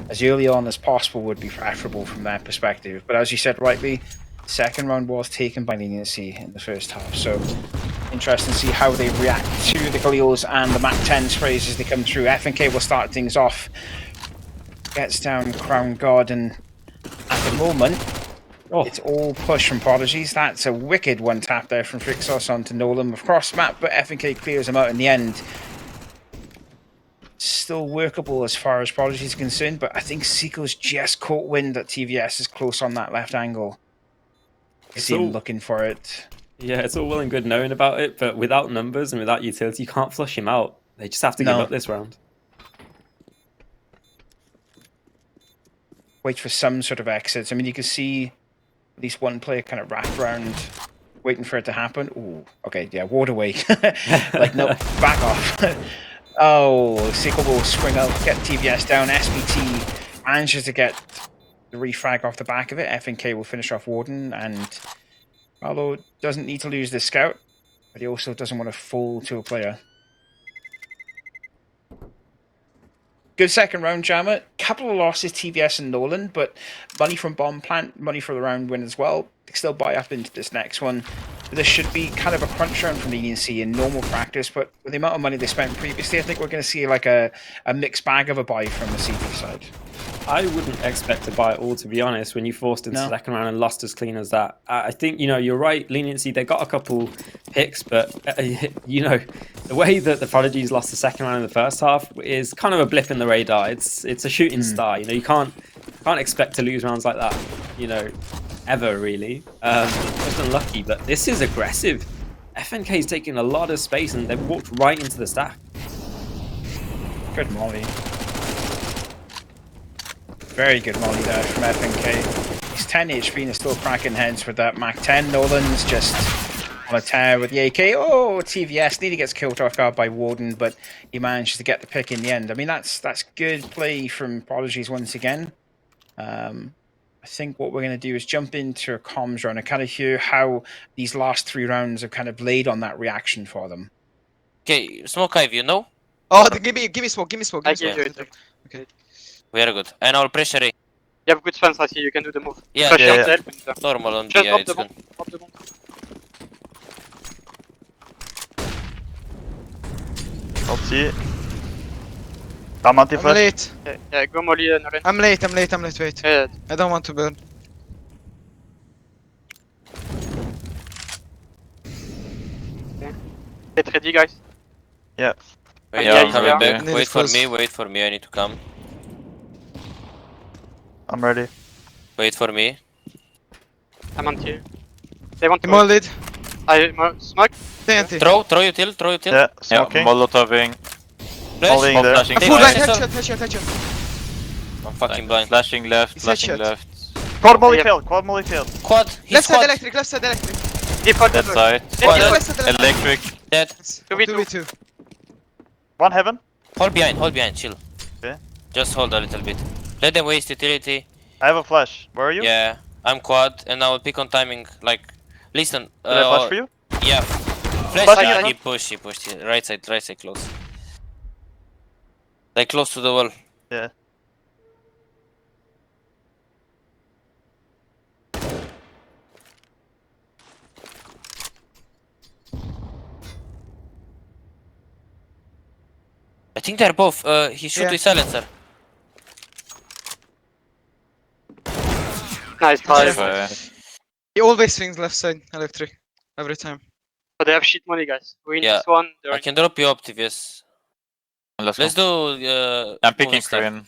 B: As early on as possible would be preferable from their perspective. But as you said rightly, second round was taken by Leniency in the first half. So interesting to see how they react to the Khalils and the Mac 10 sprays as they come through. FNK will start things off. Gets down Crown God, and at the moment, it's all push from Prodigies. That's a wicked one tap there from Frixos onto Nolan with cross map, but FNK clears him out in the end. Still workable as far as Prodigy is concerned, but I think Seiko's just caught wind that TVS is close on that left angle. I see him looking for it.
C: Yeah, it's all well and good knowing about it, but without numbers and without utility, you can't flush him out. They just have to give up this round.
B: Wait for some sort of exits. I mean, you can see at least one player kind of wrapped around, waiting for it to happen. Ooh, okay, yeah, ward away. Like, no, back off. Oh, Seiko will spring out, get TVS down. SBT manages to get the refrag off the back of it. FNK will finish off Warden, and Marlow doesn't need to lose this scout, but he also doesn't want to fall to a player. Good second round, Jammer. Couple of losses, TVS and Nolan, but money from Bomb Plant, money for the round win as well. They still buy up into this next one. This should be kind of a crunch round from Leniency in normal practice, but with the amount of money they spent previously, I think we're going to see like a mixed bag of a buy from the CP side.
C: I wouldn't expect to buy it all, to be honest, when you forced into the second round and lost as clean as that. I think, you know, you're right, Leniency, they got a couple picks, but, you know, the way that the Prodigies lost the second round in the first half is kind of a blip in the radar. It's a shooting star, you know, you can't expect to lose rounds like that, you know, ever, really. Just unlucky, but this is aggressive. FNK's taking a lot of space, and they've walked right into the stack.
B: Good molly. Very good molly there from FNK. He's 10 HP and is still cracking heads with that Mac 10. Nolan's just on a tear with the AK. Oh, TVS nearly gets killed off guard by Warden, but he manages to get the pick in the end. I mean, that's good play from Prodigies once again. I think what we're going to do is jump into a comms round and kind of hear how these last 3 rounds have kind of laid on that reaction for them.
D: Okay, smoke Ivy, you know?
G: Oh, give me smoke, give me smoke.
F: I give you it.
G: Okay.
D: Very good. And I'll pressure A.
F: You have good stance, I see. You can do the move.
D: Yeah,
F: Pressure
D: yeah.
F: yourself and,
D: Normal on B,
F: just
D: yeah,
F: pop
D: it's
F: the bomb.
D: good.
F: Pop the bomb.
E: I'll see it. I'm
G: I'm
E: anti-flash.
G: late.
F: Yeah, go molly and Nolan.
G: I'm late, wait.
F: Yeah,
G: I don't want to burn.
F: get ready, guys.
E: Yeah.
D: Wait,
H: Yeah,
D: I'm coming
H: I'm
D: back.
G: ready.
D: Wait for me, I need to come.
E: I'm ready.
D: Wait for me.
F: I'm anti. They want to.
G: I'm all lead.
F: Smoke.
G: TNT.
D: Throw you till.
E: Yeah,
H: Yeah,
E: smoking.
H: molotoving.
D: Flash.
E: Mollying there.
H: Flashing
D: Take
G: Full blind,
D: flash.
G: headshot.
D: I'm fucking blind.
H: Flashing left,
G: He's
H: flashing
G: headshot.
H: left.
E: Quad molly
F: Yeah.
E: failed, quad molly failed.
D: Quad. He's
G: Left side
D: quad.
G: electric, left side electric.
F: Default
H: That
F: level.
H: side.
D: Quad.
F: Yeah.
G: Left side electric.
H: Electric.
D: Dead.
G: 2v2.
E: One heaven.
D: Hold behind, chill.
E: Okay.
D: Just hold a little bit. Let them waste utility.
E: I have a flash. Where are you?
D: Yeah, I'm quad, and I will pick on timing. Like, listen.
E: Did I flash for you?
D: Yeah.
F: Flash
D: Flash.
F: you,
D: Yeah,
F: right?
D: he pushed. Right side close. Like close to the wall.
E: Yeah.
D: I think they're both. He shoot with silencer.
F: Nice try.
H: Uh,
G: He always swings left side electric. Every time.
F: But they have shit money, guys. We need
D: Yeah.
F: this one.
D: I can drop you up, TVS.
H: let's
D: Let's
H: go.
D: do.
H: I'm picking
D: movie star.
H: Korean.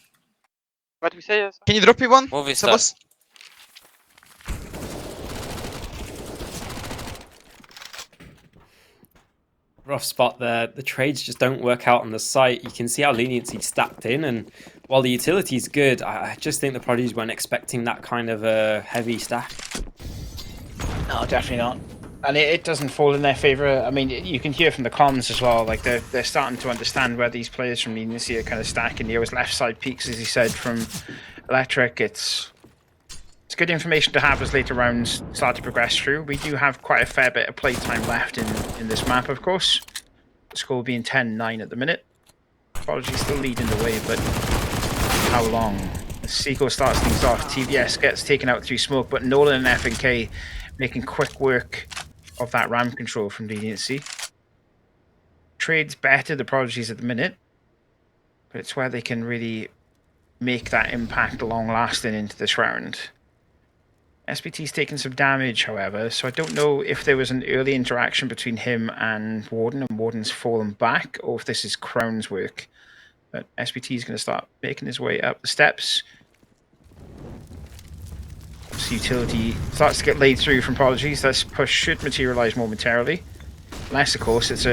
F: What we say?
G: Can you drop me one?
D: Movie star.
G: Sabos?
C: Rough spot there. The trades just don't work out on the site. You can see how Leniency stacked in, and while the utility's good, I just think the Prodigies weren't expecting that kind of a heavy stack.
B: No, definitely not. And it doesn't fall in their favour. I mean, you can hear from the comms as well, like they're starting to understand where these players from Leniency are kind of stacking. There was left side peaks, as he said, from Electric. It's It's good information to have as later rounds start to progress through. We do have quite a fair bit of playtime left in this map, of course. The score being 10-9 at the minute. Prodigy still leading the way, but how long? As Seiko starts things off, TVS gets taken out through smoke, but Nolan and F&K making quick work of that ram control from Leniency. Trade's better, the Prodigies at the minute, but it's where they can really make that impact long-lasting into this round. SBT's taken some damage, however, so I don't know if there was an early interaction between him and Warden's fallen back, or if this is Crown's work. But SBT is going to start making his way up the steps. So utility starts to get laid through from Prodigies. This push should materialise momentarily. Unless, of course, it's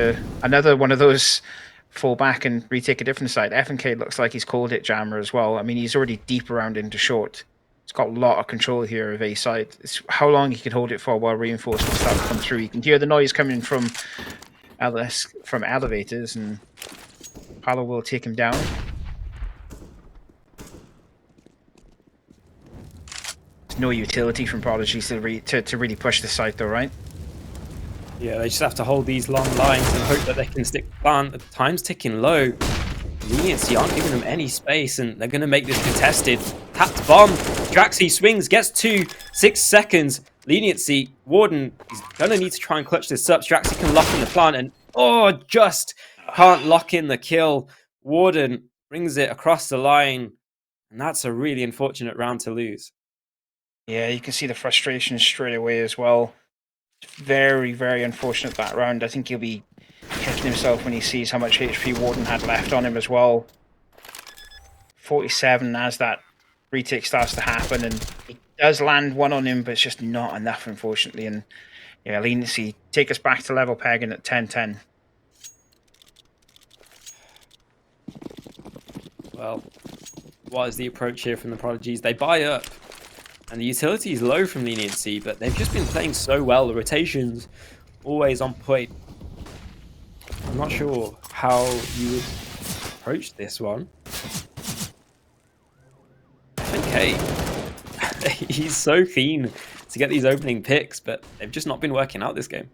B: another one of those fall back and retake a different side. F&K looks like he's called it Jammer as well. I mean, he's already deep around into short. He's got a lot of control here of A side. It's how long he can hold it for while reinforcements start to come through. You can hear the noise coming from elevators, and Palo will take him down. There's no utility from Prodigy to really push the side though, right?
C: Yeah, they just have to hold these long lines and hope that they can stick plant. The time's ticking low. Leniency aren't giving them any space, and they're going to make this contested. Tapped bomb. Draxi swings, gets 2, 6 seconds. Leniency, Warden is going to need to try and clutch this up. Draxi can lock in the plant, and just can't lock in the kill. Warden brings it across the line, and that's a really unfortunate round to lose.
B: Yeah, you can see the frustration straight away as well. Very, very unfortunate that round. I think he'll be kicking himself when he sees how much HP Warden had left on him as well. 47 as that retake starts to happen, and he does land one on him, but it's just not enough, unfortunately. And yeah, Leniency take us back to level pegging at 10-10.
C: Well, what is the approach here from the Prodigies? They buy up. And the utility is low from Leniency, but they've just been playing so well. The rotations always on point. I'm not sure how you would approach this one. Okay, he's so keen to get these opening picks, but they've just not been working out this game.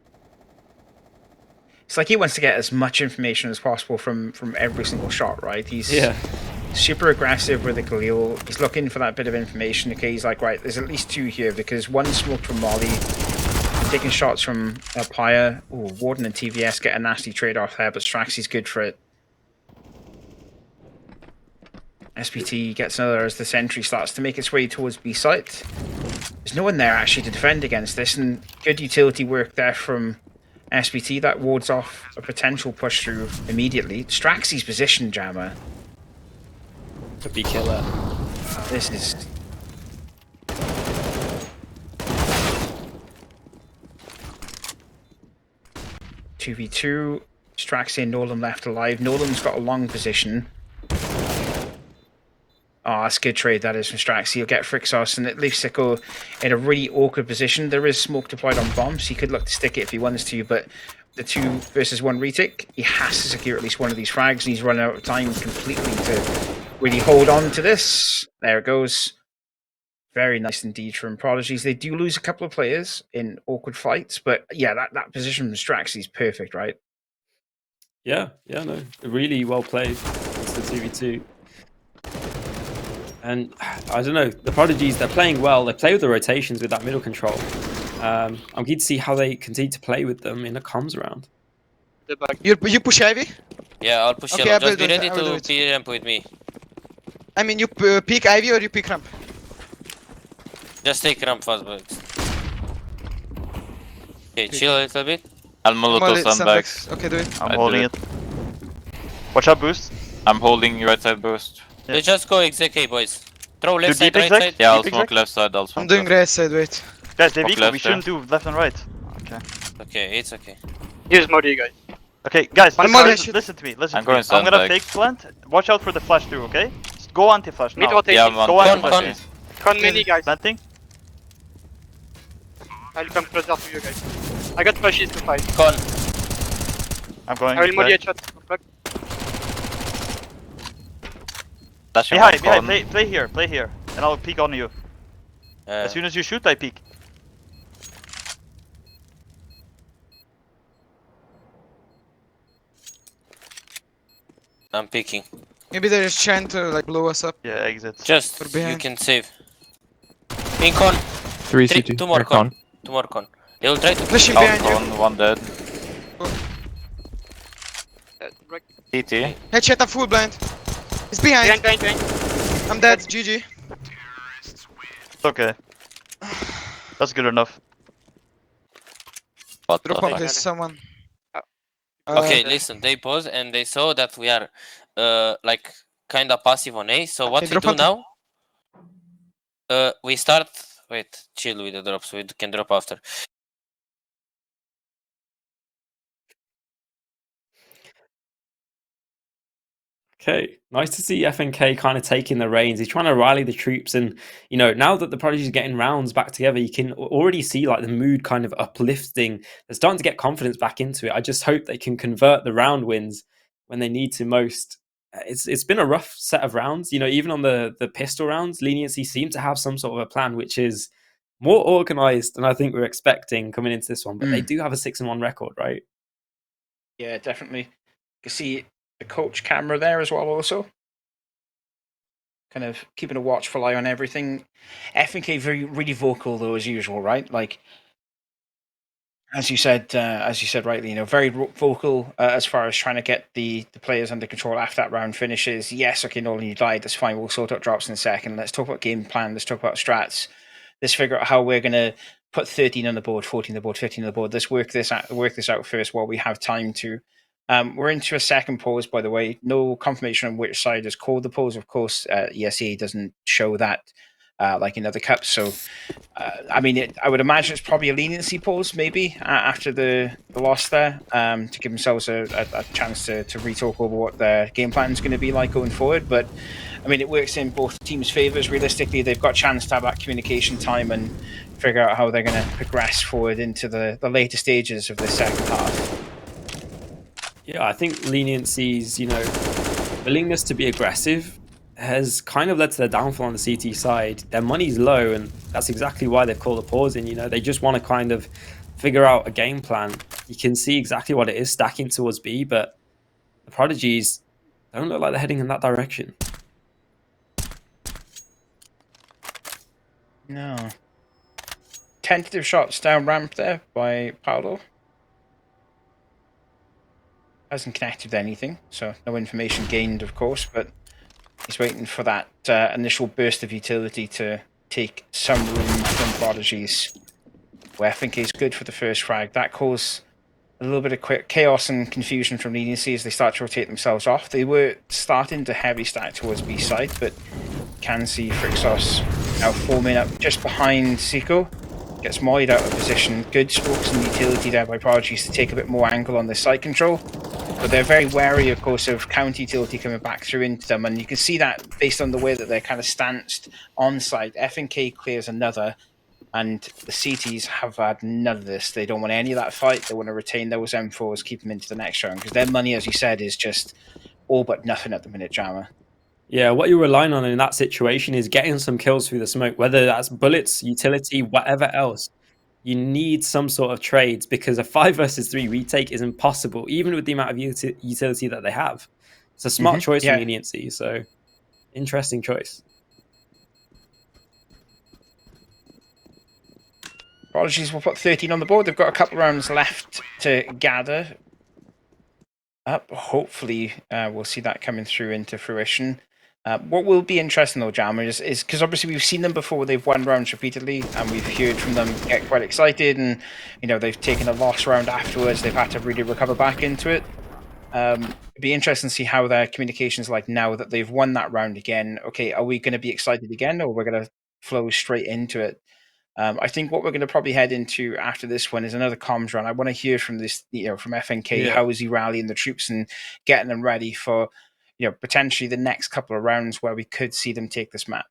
B: It's like he wants to get as much information as possible from every single shot, right? He's super aggressive with the Khalil. He's looking for that bit of information. Okay, he's like, right, there's at least 2 here because one smoked from Molly, taking shots from Pyre. Oh, Warden and TVS get a nasty trade-off there, but Straxi's good for it. SPT gets another as the sentry starts to make its way towards B site. There's no one there actually to defend against this, and good utility work there from SPT that wards off a potential push through immediately. Straxi's position, Jammer.
C: Could be killer.
B: This is... (2v2). Straxi and Nolan left alive. Nolan's got a long position. Oh, that's a good trade that is from Straxi. He'll get Frixos, and it leaves Sicko in a really awkward position. There is smoke deployed on bombs, so he could look to stick it if he wants to, but the 2 versus 1 retake, he has to secure at least one of these frags, and he's running out of time completely to really hold on to this. There it goes. Very nice indeed from Prodigies. They do lose a couple of players in awkward fights, but yeah, that position from Straxi is perfect, right?
C: Yeah, no, really well played. It's the 2v2. And I don't know, the Prodigies, they're playing well. They play with the rotations with that middle control. I'm keen to see how they continue to play with them in a comms round.
G: You push Ivy?
D: Yeah, I'll push
G: Okay,
D: yellow.
G: I will
D: Just be
G: do it,
D: ready
G: I will do
D: to
G: it.
D: be ramp with me.
G: I mean, you pick Ivy or you pick ramp?
D: Just take ramp fast, but... Okay, chill a little bit.
H: I'll Molotov sandbags.
G: Okay, do it.
E: I'm
H: I
E: holding
H: do
E: it. Watch out, boost.
H: I'm holding right side boost.
E: Yeah.
D: You just go exec A, boys. Throw left
E: Do
D: side,
E: deep
D: right
E: exec?
D: side.
H: Yeah, I'll
E: Deep
H: smoke
E: exec?
H: left side, I'll smoke
G: I'm doing
H: left.
G: right side, wait.
E: Guys, they're
H: Fuck
E: weak.
H: left,
E: We shouldn't do left and right. Okay.
D: Okay, it's okay.
F: Use Modi, guys.
E: Okay, guys,
G: One
E: listen,
G: more.
E: listen to me. Listen
H: I'm
E: to me.
H: going
E: I'm gonna
H: sandbag.
E: fake plant. Watch out for the flash too, okay? Just go anti-flash
F: Mid
E: now.
F: rotating.
H: Yeah, I'm on.
E: Go
D: Con,
E: anti-flash.
D: con.
F: Con many, guys.
E: Planting.
F: I'll come closer to you guys. I got flashes to fight.
D: Con.
E: I'm going.
F: I will Modi
E: back.
F: headshot. Fuck.
H: Flashing
E: Behind,
H: one con.
E: play here, and I'll peek on you. As soon as you shoot, I peek.
D: I'm picking.
G: Maybe they're just trying to like blow us up.
E: Yeah, exit.
D: Just
G: Or
D: you
G: behind.
D: can save. In con.
I: 3
D: Three,
I: CT.
D: two more
I: Or
D: con. Two more con. They will try to.
G: Flashing
H: Out
G: behind you.
H: on, one dead.
F: Right.
H: CT.
G: Headshot, I'm full blind. He's behind.
F: Behind.
G: I'm dead. GG.
E: It's okay. That's good enough.
H: What the
G: Drop on
H: fuck?
G: this, someone.
D: Okay, listen. They pause and they saw that we are like kind of passive on A. So what
G: Okay,
D: we
G: drop
D: do
G: onto-
D: now? We start. Wait, chill with the drops. We can drop after.
C: Okay, nice to see FNK kind of taking the reins. He's trying to rally the troops, and now that the Prodigy is getting rounds back together, you can already see like the mood kind of uplifting. They're starting to get confidence back into it. I just hope they can convert the round wins when they need to most. It's been a rough set of rounds. Even on the pistol rounds, Leniency seem to have some sort of a plan, which is more organized than I think we were expecting coming into this one. But they do have a 6-1 record, right?
B: Yeah, definitely. You can see the coach camera there as well also. Kind of keeping a watchful eye on everything. FNK really vocal though, as usual, right? Like as you said rightly, very vocal as far as trying to get the players under control after that round finishes. Yes, okay, Nolan, you died. That's fine. We'll sort out drops in a second. Let's talk about game plan. Let's talk about strats. Let's figure out how we're gonna put 13 on the board, 14 on the board, 15 on the board. Let's work this out first while we have time to. We're into a second pause, by the way. No confirmation on which side has called the pause. Of course, ESEA doesn't show that like in other cups. So, I would imagine it's probably a leniency pause, maybe after the loss there, to give themselves a chance to retalk over what their game plan is going to be like going forward. But it works in both teams' favors. Realistically, they've got a chance to have that communication time and figure out how they're going to progress forward into the later stages of the second half.
C: Yeah, I think Leniency's, willingness to be aggressive has kind of led to their downfall on the CT side. Their money's low, and that's exactly why they've called a pause in. They just want to kind of figure out a game plan. You can see exactly what it is stacking towards B, but the Prodigies don't look like they're heading in that direction.
B: No. Tentative shots down ramp there by Paolo. Hasn't connected to anything, so no information gained, of course, but he's waiting for that initial burst of utility to take some room from Prodigies. Where I think he's good for the first frag. That caused a little bit of quick chaos and confusion from Leniency as they start to rotate themselves off. They were starting to heavy stack towards B side, but can see Frixos now forming up just behind Seiko. Gets Moid out of position. Good strokes and utility there by Prodigies to take a bit more angle on the side control. But they're very wary, of course, of counter utility coming back through into them. And you can see that based on the way that they're kind of stanced on site. FNK clears another, and the CTs have had none of this. They don't want any of that fight. They want to retain those M4s, keep them into the next round. Because their money, as you said, is just all but nothing at the minute, Jammer.
C: Yeah, what you're relying on in that situation is getting some kills through the smoke, whether that's bullets, utility, whatever else. You need some sort of trades because a 5 versus 3 retake is impossible, even with the amount of utility that they have. It's a smart choice from Leniency, so interesting choice.
B: Prodigies will put 13 on the board. They've got a couple of rounds left to gather up. Hopefully, we'll see that coming through into fruition. What will be interesting though, Jammer, is because obviously we've seen them before. They've won rounds repeatedly, and we've heard from them get quite excited, and they've taken a loss round afterwards. They've had to really recover back into it. It'd be interesting to see how their communication's like now that they've won that round again. Okay, are we going to be excited again, or we're going to flow straight into it? I think what we're going to probably head into after this one is another comms run. I want to hear from this, from FNK.
C: Yeah.
B: How is he rallying the troops and getting them ready for, potentially the next couple of rounds where we could see them take this map?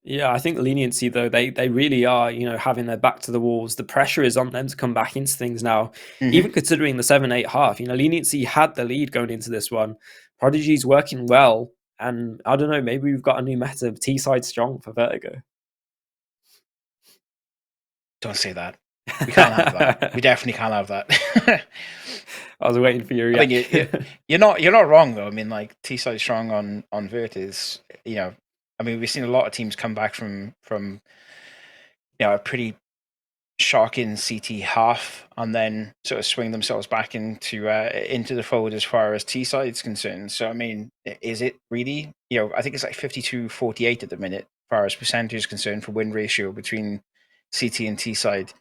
C: Yeah, I think Leniency, though, they really are, having their back to the walls. The pressure is on them to come back into things now. Even considering the 7-8 half, Leniency had the lead going into this one. Prodigy's working well, and I don't know, maybe we've got a new meta of T-side strong for Vertigo.
B: Don't say that. We can't have that. We definitely can't have that.
C: I was waiting for your
B: I mean,
C: reaction.
B: you're not wrong though. I mean, like T-side strong on Vert is, you know, I mean, we've seen a lot of teams come back from a pretty shocking CT half and then sort of swing themselves back into the fold as far as T-side is concerned. So I mean, is it really? I think it's like 52-48 at the minute, as far as percentage is concerned for win ratio between CT and T-side.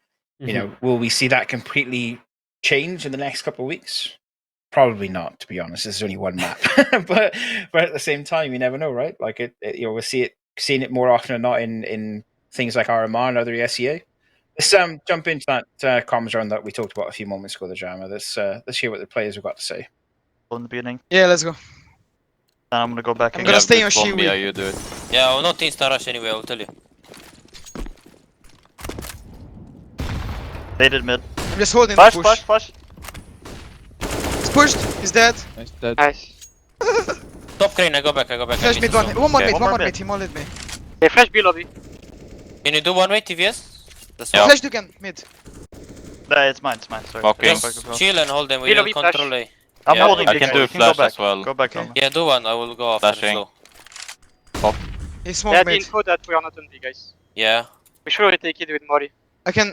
B: Will we see that completely change in the next couple of weeks? Probably not, to be honest. There's only one map, but at the same time, you never know, right? Like we'll seeing it more often than not in things like RMR and other ESEA. Let's jump into that comms round that we talked about a few moments ago, the drama. Let's hear what the players have got to say.
E: In the beginning.
G: Yeah, let's go.
E: Then I'm gonna go back
G: I'm
E: and
G: gonna
E: get
G: stay on
H: This bomb,
G: Shiwi.
H: yeah, you do it.
D: Yeah, I will not insta rush anyway, I'll tell you.
E: They did mid.
G: I'm just holding
E: Flash,
G: the push.
E: flash.
G: It's pushed. He's dead.
I: Nice, dead.
F: Nice.
D: Top crane, I go back.
G: Flash
D: I
G: mid
D: need to
G: one.
D: zoom.
G: One more
E: Okay.
G: mid.
E: One
G: One
E: more
G: more
E: mid.
G: mid. He molled me.
F: They flash B lobby.
D: Can you do one way, TVS? That's
H: Yeah.
D: all.
G: Flash again. Mid.
E: Nah, it's mine. Sorry.
H: Okay.
E: Go back as
D: Just
E: well.
D: chill and hold them, we
F: Below
D: will
F: B flash.
D: control A.
E: I'm
D: Yeah,
E: holding
H: I
E: big
H: can
E: guy.
H: do
E: You can go
H: flash
E: back.
H: as well.
E: Go back.
G: Okay.
E: Tom.
D: Yeah, do one, I will go after
H: Flashing.
D: slow.
G: He
F: They
G: smoked
F: had the
G: mid.
F: info that we are not on B, guys.
D: Yeah.
F: We should retake it with Mori.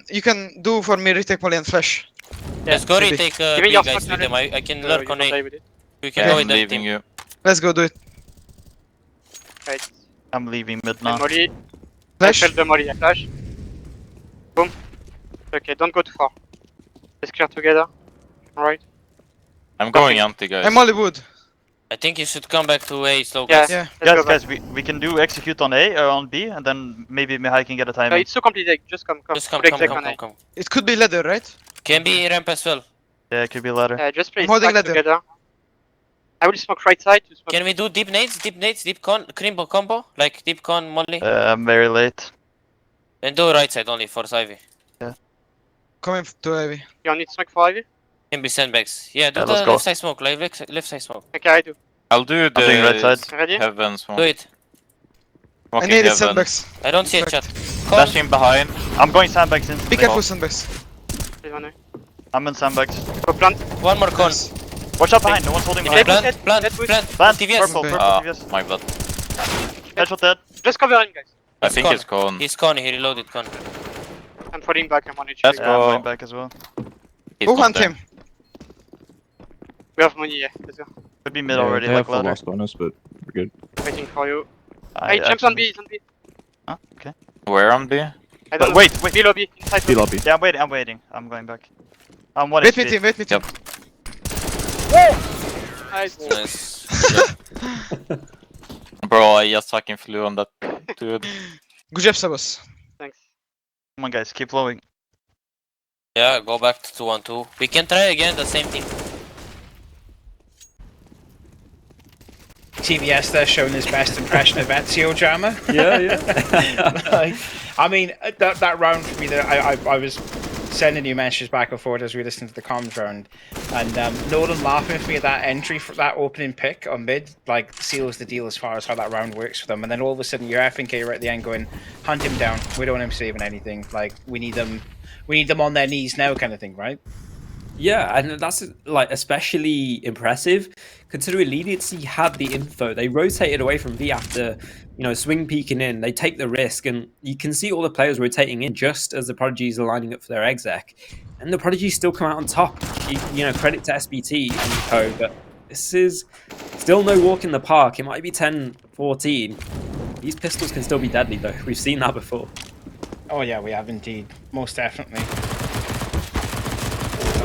G: You can do for me retake Molly and flash.
D: Let's go
G: maybe.
D: retake
F: Give me
D: B
F: your
D: guys
F: smoke
D: with them, I can
F: So
D: lurk
F: you
D: on
F: don't die
D: A.
F: with it.
D: We can
H: Yeah,
D: go
H: I'm
D: with that
H: leaving
D: team.
H: you.
G: Let's go do it.
F: Right.
E: I'm leaving mid
F: And
E: now.
F: Mori. I
G: Flash.
F: felt the Mori. I flash. Boom. Okay, don't go too far. Let's clear together. Alright.
H: I'm going empty, guys.
G: I'm Molly wood.
D: I think you should come back to A slow
F: Yeah.
D: guys.
G: Yeah.
F: Let's go back.
E: Guys, we can do execute on A or on B, and then maybe Mihai can get a
F: No,
E: timing.
F: it's too complicated. Just come.
D: Just come,
F: Play
D: come,
F: exec
D: come,
F: on A.
D: come, come.
G: It could be ladder, right?
D: Can be ramp as well.
E: Yeah, it could be ladder.
F: Yeah, just play
G: I'm holding
F: stack
G: ladder.
F: together. I will smoke right side to smoke.
D: Can we do deep nades, deep con, combo? Like deep con, molly?
E: I'm very late.
D: And do right side only for Ivy.
G: Coming to heavy.
F: You need smoke for Ivy?
D: Can be sandbags. Yeah, do
E: Yeah,
D: the
E: let's go.
D: left side smoke, like left side smoke.
F: Okay, I do.
H: I'll do the
E: doing right side.
F: Ready?
H: heaven smoke.
D: Do it.
G: I
H: Smoking
G: need it
H: heaven.
G: sandbags.
D: I don't see a chat. Con.
H: Flashing behind.
E: I'm going sandbags in.
G: Be careful sandbags.
F: Please one way.
E: I'm in sandbags.
F: Go plant.
D: One more con.
G: Nice.
E: Watch out behind. No one's holding
F: Okay,
E: behind.
F: plant.
D: Plant,
F: Let's push.
D: plant. TVS.
E: Purple.
G: Okay.
E: TVS.
H: My bad.
E: Headshot dead.
F: Just cover him, guys.
H: I think
D: con.
H: it's gone.
D: He's con, he reloaded con.
F: I'm falling back. I'm on HP.
H: Let's
E: Yeah, I'm
H: go.
E: going back as well.
H: He's
G: Who
H: not
G: hunt
H: there.
G: him?
F: We have money, yeah. Let's go.
E: Could be mid
I: Yeah,
E: already,
I: they
E: like
I: have full
E: ladder.
I: lost on us, but we're good.
F: Waiting for you.
E: I
F: Hey, jumps on
E: actually-
F: B. It's on B.
E: Huh? Okay.
H: Where on B?
F: I
E: But
F: don't know.
E: wait.
F: B lobby. Inside
I: B
F: lobby.
I: lobby.
E: Yeah, I'm waiting. I'm going back. I'm one
G: Wait
E: HP.
G: me team, wait me team.
H: Yep.
F: Nice.
D: Nice.
H: Bro, I just fucking flew on that dude.
G: Good job, Sabos.
F: Thanks.
E: Come on, guys, keep flowing.
D: Yeah, go back to 2-1-2. We can try again the same thing.
B: TVS there showing his best impression of Ezio drama.
C: Yeah.
B: Like, I mean, that round for me, I was sending you messages back and forth as we listened to the comms round, and Nolan laughing for me at that entry for that opening pick on mid, like seals the deal as far as how that round works for them. And then all of a sudden, you're FNK right at the end going, hunt him down. We don't want him saving anything. Like we need them on their knees now, kind of thing, right?
C: Yeah, and that's like especially impressive considering Leniency had the info. They rotated away from V after, swing peeking in. They take the risk, and you can see all the players rotating in just as the Prodigies are lining up for their exec. And the Prodigies still come out on top. Credit to SBT and co, but this is still no walk in the park. It might be 10-14. These pistols can still be deadly, though. We've seen that before.
B: Oh yeah, we have indeed, most definitely.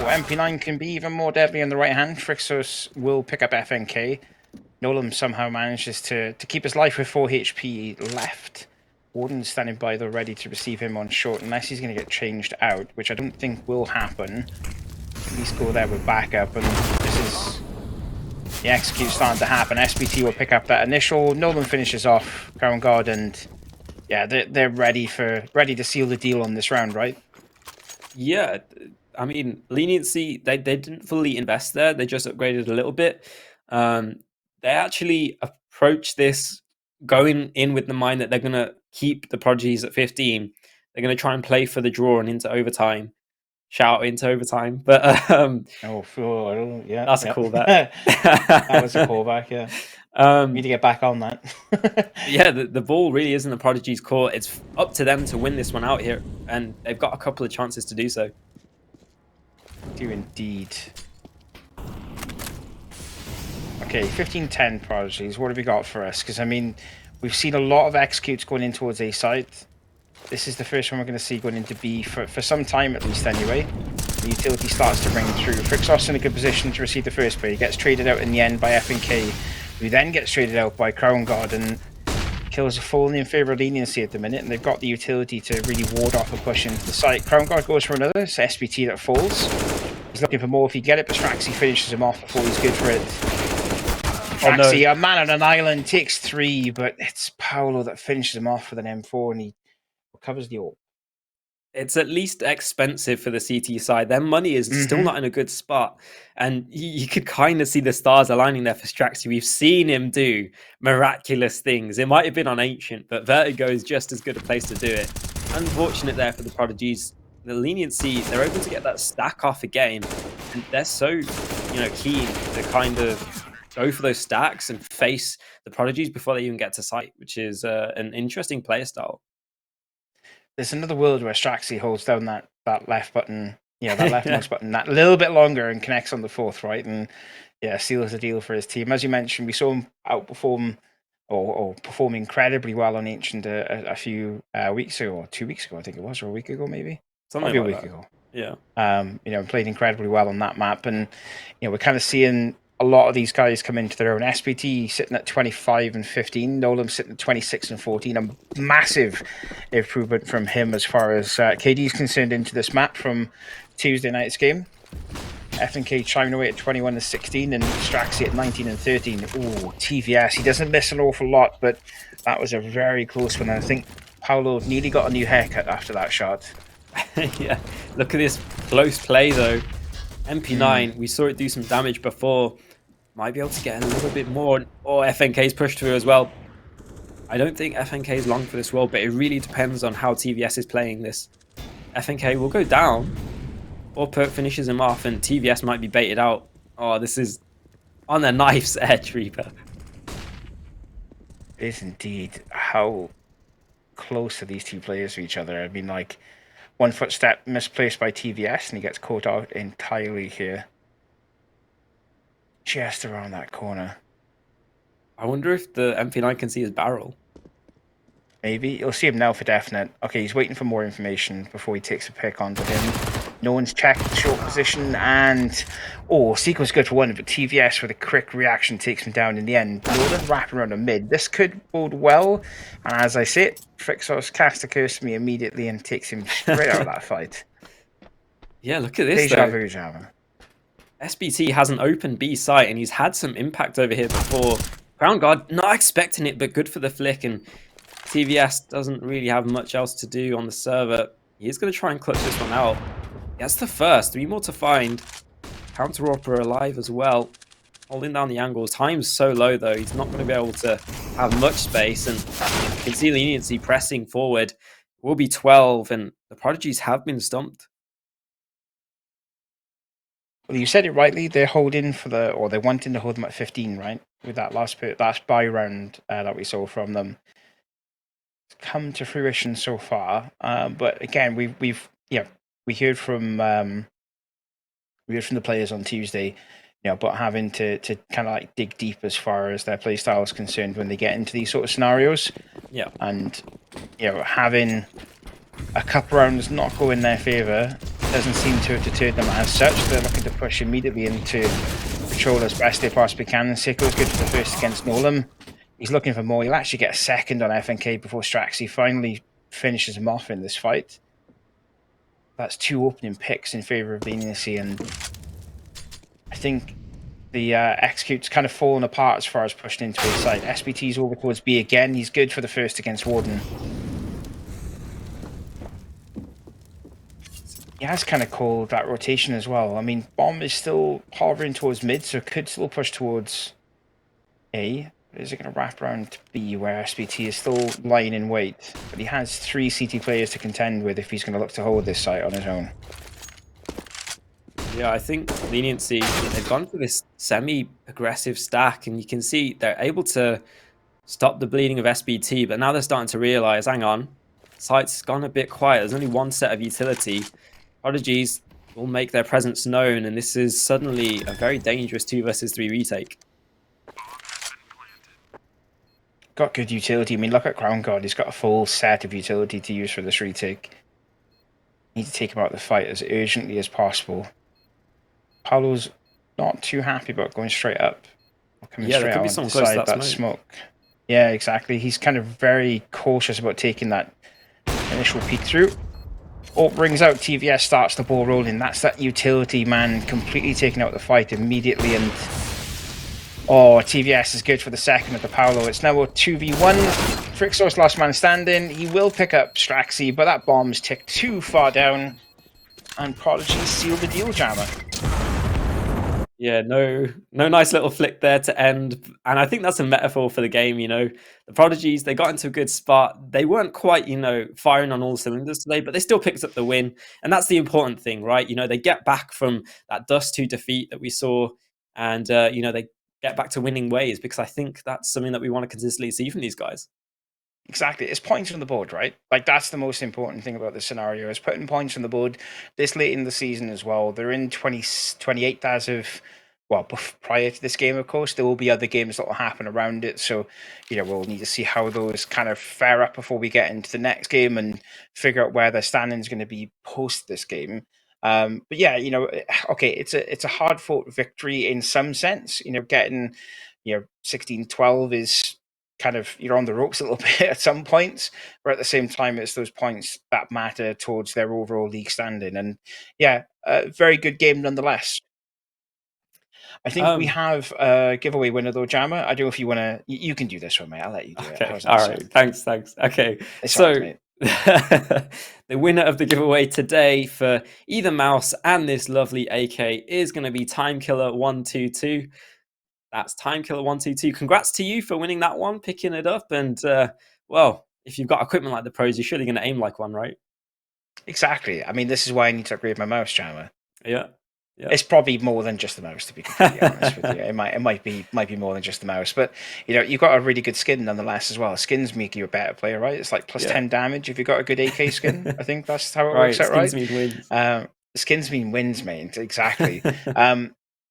B: MP9 can be even more deadly on the right hand. Frixos will pick up FNK. Nolan somehow manages to keep his life with 4 HP left. Warden's standing by though, ready to receive him on short, unless he's going to get changed out, which I don't think will happen. At least go there with backup, and this is the execute starting to happen. SBT will pick up that initial. Nolan finishes off Crown Guard, and yeah, they're ready to seal the deal on this round, right?
C: Yeah, I mean, Leniency, they didn't fully invest there. They just upgraded a little bit. They actually approached this going in with the mind that they're going to keep the Prodigies at 15 They're going to try and play for the draw and into overtime. Shout out into overtime. But
B: Oh, I don't, yeah.
C: that's a
B: yeah.
C: callback.
B: That was a callback, yeah. Need to get back on that.
C: Yeah, the ball really is in the Prodigy's court. It's up to them to win this one out here, and they've got a couple of chances to do so.
B: Do indeed. Okay, 15-10 Prodigies. What have we got for us? Because, I mean, we've seen a lot of executes going in towards A side. This is the first one we're going to see going into B for some time at least anyway. The utility starts to ring through. Frixos in a good position to receive the first play. He gets traded out in the end by FNK, who then gets traded out by Crown Guard, and kills are falling in favour of Leniency at the minute, and they've got the utility to really ward off a push into the site. Crown Guard goes for another. It's SBT that falls. He's looking for more if he get it, but Straxy finishes him off before he's good for it. Straxy, a man on an island, takes 3, but it's Paolo that finishes him off with an M4, and he recovers the AWP.
C: It's at least expensive for the CT side. Their money is still not in a good spot. And you could kind of see the stars aligning there for Straxy. We've seen him do miraculous things. It might have been on Ancient, but Vertigo is just as good a place to do it. Unfortunate there for the Prodigies. The Leniency, they're able to get that stack off again. And they're so, keen to kind of go for those stacks and face the Prodigies before they even get to site, which is an interesting player style.
B: There's another world where Straxy holds down that left button, that leftmost button, that little bit longer and connects on the 4th, right? And yeah, seals the deal for his team. As you mentioned, we saw him outperform or perform incredibly well on Ancient a few weeks ago, or 2 weeks ago, I think it was, or a week ago, maybe.
C: Something
B: Probably
C: like
B: a week
C: that.
B: ago.
C: Yeah.
B: Played incredibly well on that map, and we're kind of seeing a lot of these guys come into their own. SPT sitting at 25 and 15, Nolan sitting at 26 and 14. A massive improvement from him as far as KD is concerned into this map from Tuesday night's game. FNK chiming away at 21 and 16, and Straxy at 19 and 13. Ooh, TVS. He doesn't miss an awful lot, but that was a very close one. And I think Paolo nearly got a new haircut after that shot.
C: Yeah, look at this close play though. MP9, we saw it do some damage before. Might be able to get a little bit more. Or FNK's pushed through as well. I don't think FNK is long for this world, but it really depends on how TVS is playing this. FNK will go down, or Perk finishes him off, and TVS might be baited out. Oh, this is on a knife's edge, Reaper.
B: It is indeed. How close are these two players to each other? I mean, like, one footstep misplaced by TVS, and he gets caught out entirely here. Just around that corner.
C: I wonder if the MP9 can see his barrel.
B: Maybe. You'll see him now for definite. Okay, he's waiting for more information before he takes a pick onto him. No one's checked the short position, and... Oh, Sequo's good for one, but TVS with a quick reaction takes him down in the end. Nolan wrapping around the mid. This could bode well, and as I say it, Frixos casts a curse to me immediately and takes him straight out of that fight.
C: Yeah, look at this,
B: Deja vu, Java.
C: SBT has an open B site, and he's had some impact over here before. Crown Guard, not expecting it, but good for the flick, and TVS doesn't really have much else to do on the server. He's going to try and clutch this one out. That's the first. 3 more to find. Counter Orper alive as well. Holding down the angles. Time's so low, though. He's not going to be able to have much space, and you can see Leniency pressing forward. Will be 12, and the Prodigies have been stumped.
B: Well, you said it rightly. They're holding for they're wanting to hold them at 15, right? With that last buy round that we saw from them, it's come to fruition so far. But again, we heard from the players on Tuesday, but having to kind of like dig deep as far as their play style is concerned when they get into these sort of scenarios.
C: Yeah,
B: and having a couple rounds not go in their favour doesn't seem to have deterred them as such. They're looking to push immediately into control as best they possibly can. And Siko's good for the first against Nolan. He's looking for more. He'll actually get a second on FNK before Straxy finally finishes him off in this fight. That's 2 opening picks in favour of Leniency, and I think the execute's kind of fallen apart as far as pushing into his side. SBT's over towards B again. He's good for the first against Warden. He has kind of called that rotation as well. I mean, Bomb is still hovering towards mid, so could still push towards A. Is it going to wrap around to B, where SBT is still lying in wait, but he has 3 CT players to contend with if he's going to look to hold this site on his own.
C: Yeah, I think Leniency, they've gone for this semi-aggressive stack, and you can see they're able to stop the bleeding of SBT, but now they're starting to realize, hang on, site's gone a bit quiet. There's only one set of utility. Prodigies will make their presence known, and this is suddenly a very dangerous 2 versus 3 retake.
B: Got good utility. I mean, look at Ground Guard. He's got a full set of utility to use for this retake. Need to take him out of the fight as urgently as possible. Paolo's not too happy about going straight up. Coming
C: Yeah,
B: straight
C: there could
B: out
C: be
B: on
C: someone
B: the
C: close to
B: side,
C: that
B: that
C: smoke.
B: smoke. Yeah, exactly. He's kind of very cautious about taking that initial peek through. Ult rings out, TVS starts the ball rolling. That's that utility man completely taking out the fight immediately, and TVS is good for the second of the Paolo. It's now a 2v1. Frixor's last man standing. He will pick up Straxy, but that bomb's ticked too far down, and Prodigy seal the deal, Jammer.
C: Yeah, no nice little flick there to end. And I think that's a metaphor for the game, The Prodigies, they got into a good spot. They weren't quite, firing on all cylinders today, but they still picked up the win. And that's the important thing, right? They get back from that Dust 2 defeat that we saw, and, they get back to winning ways, because I think that's something that we want to consistently see from these guys.
B: Exactly. It's points on the board, right? Like, that's the most important thing about this scenario, is putting points on the board this late in the season as well. They're in 28th as of, prior to this game, of course. There will be other games that will happen around it. So, we'll need to see how those kind of fare up before we get into the next game and figure out where their standing is going to be post this game. But yeah, okay, it's a hard fought victory in some sense. Getting 16-12 is kind of, you're on the ropes a little bit at some points, but at the same time, it's those points that matter towards their overall league standing. And yeah, a very good game nonetheless. I think we have a giveaway winner though, Jammer. I don't know if you want to. You can do this one, mate. I'll let you do it.
C: Okay, all right. Thanks. Okay,
B: it's
C: so
B: right,
C: the winner of the giveaway today for either mouse and this lovely AK is going to be Timekiller122. That's Timekiller122. Congrats to you for winning that one, picking it up. And well, if you've got equipment like the pros, you're surely going to aim like one, right?
B: Exactly. I mean, this is why I need to upgrade my mouse, Jammer.
C: Yeah.
B: It's probably more than just the mouse, to be completely honest with you. It might be more than just the mouse, but you've got a really good skin nonetheless as well. Skins make you a better player, right? It's like plus 10 damage if you got a good AK skin. I think that's how it works out, right?
C: Skins mean wins.
B: Skins mean wins, mate. Exactly.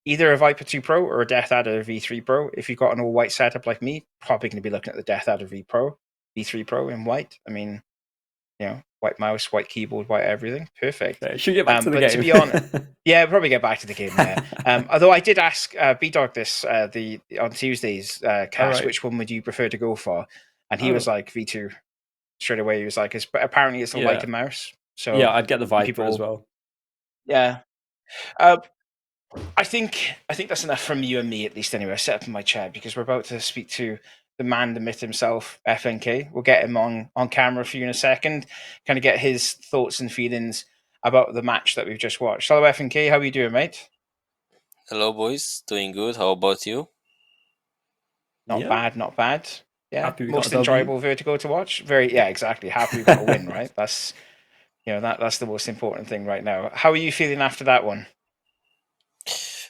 B: Either a Viper 2 Pro or a Death Adder V3 Pro. If you've got an all white setup like me, probably going to be looking at the Death Adder V3 Pro in white. I mean, white mouse, white keyboard, white everything. Perfect.
C: Okay, should we get back to the game?
B: To be honest, yeah, probably get back to the game there. Although I did ask B-Dog this on Tuesday's cast, which one would you prefer to go for? And he was like V2 straight away. He was like, apparently it's a lighter mouse. So
C: yeah, I'd get the Viper as well.
B: Yeah. I think that's enough from you and me, at least anyway. I set up in my chair because we're about to speak to the man, the myth himself, FNK. We'll get him on camera for you in a second, kind of get his thoughts and feelings about the match that we've just watched. Hello, FNK. How are you doing, mate?
D: Hello, boys. Doing good. How about you?
B: Not bad. Yeah,
C: happy we
B: most
C: got
B: enjoyable Vertigo to watch. Exactly. Happy we got a win, right? That's that's the most important thing right now. How are you feeling after that one?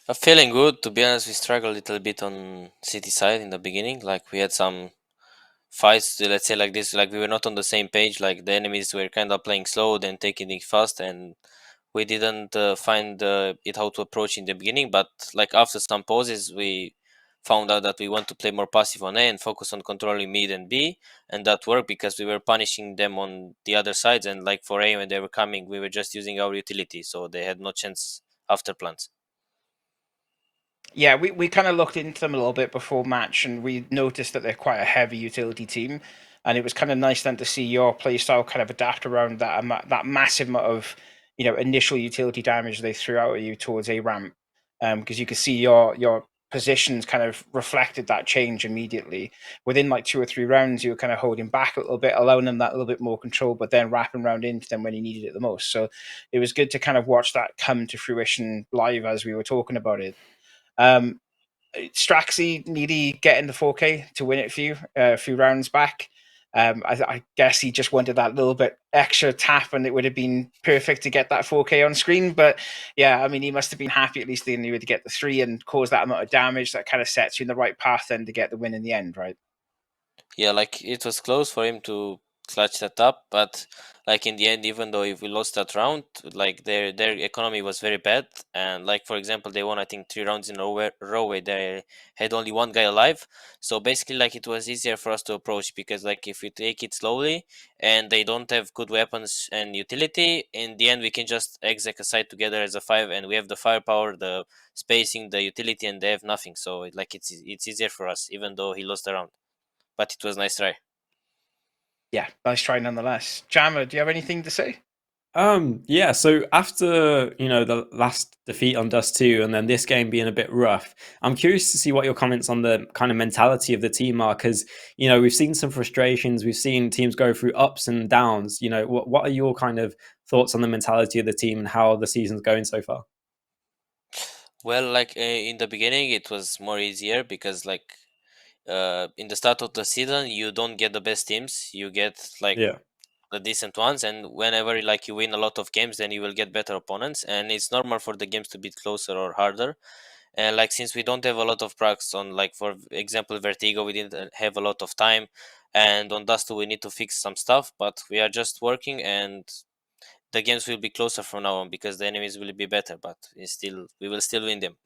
D: I'm feeling good. To be honest, we struggled a little bit on city side in the beginning. Like, we had some fights, let's say like this, like we were not on the same page. Like, the enemies were kind of playing slow, then taking it fast, and we didn't find it how to approach in the beginning. But like, after some pauses, we found out that we want to play more passive on A and focus on controlling mid and B, and that worked because we were punishing them on the other sides. And like, for A, when they were coming, we were just using our utility, so they had no chance after plants.
B: Yeah, we kind of looked into them a little bit before match, and we noticed that they're quite a heavy utility team, and it was kind of nice then to see your playstyle kind of adapt around that massive amount of initial utility damage they threw out at you towards A ramp, because you could see your positions kind of reflected that change immediately. Within like 2 or 3 rounds, you were kind of holding back a little bit, allowing them that little bit more control, but then wrapping around into them when you needed it the most. So it was good to kind of watch that come to fruition live as we were talking about it. Straxy nearly getting the 4K to win it for you a few rounds back. I guess he just wanted that little bit extra tap, and it would have been perfect to get that 4K on screen. But yeah, I mean, he must have been happy at least they knew to get the 3 and cause that amount of damage. That kind of sets you in the right path then to get the win in the end, right?
D: Yeah, like it was close for him to clutch that up, but like in the end, even though if we lost that round, like their economy was very bad, and like for example, they won I think 3 rounds in a row where they had only one guy alive. So basically, like it was easier for us to approach because like if we take it slowly and they don't have good weapons and utility, in the end we can just exec a side together as a 5, and we have the firepower, the spacing, the utility, and they have nothing. So like it's easier for us, even though he lost the round. But it was nice try.
B: Yeah, nice try nonetheless. Jammer, do you have anything to say?
C: Yeah, so after, the last defeat on Dust 2 and then this game being a bit rough, I'm curious to see what your comments on the kind of mentality of the team are, because, we've seen some frustrations, we've seen teams go through ups and downs. What are your kind of thoughts on the mentality of the team and how the season's going so far?
D: Well, like in the beginning, it was more easier because like in the start of the season, you don't get the best teams. You get like
C: Yeah.
D: the decent ones, and whenever like you win a lot of games, then you will get better opponents, and it's normal for the games to be closer or harder. And like since we don't have a lot of practice on, like for example, Vertigo, we didn't have a lot of time, and on Dust 2 we need to fix some stuff, but we are just working, and the games will be closer from now on because the enemies will be better, but we will still win them.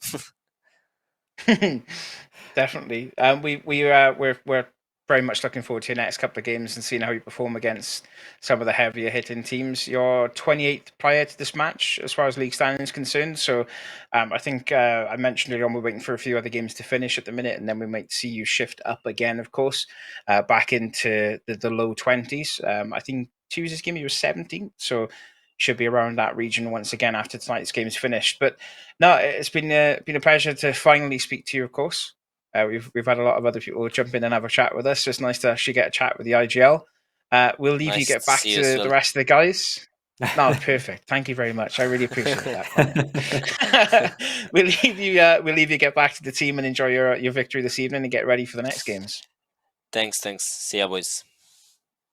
B: Definitely. We're very much looking forward to your next couple of games and seeing how you perform against some of the heavier hitting teams. You're 28th player to this match as far as league standing is concerned. So I think I mentioned earlier on we're waiting for a few other games to finish at the minute, and then we might see you shift up again, of course, back into the low 20s. I think Tuesday's game you were 17th, so should be around that region once again after tonight's game's finished. But no, it's been a pleasure to finally speak to you, of course. We've had a lot of other people jump in and have a chat with us, so it's nice to actually get a chat with the IGL. We'll leave you
D: Nice
B: get
D: to
B: back
D: see you as
B: to the
D: well.
B: rest of the guys. No, perfect. Thank you very much. I really appreciate that. We'll leave you get back to the team and enjoy your victory this evening and get ready for the next games.
D: Thanks. See ya, boys.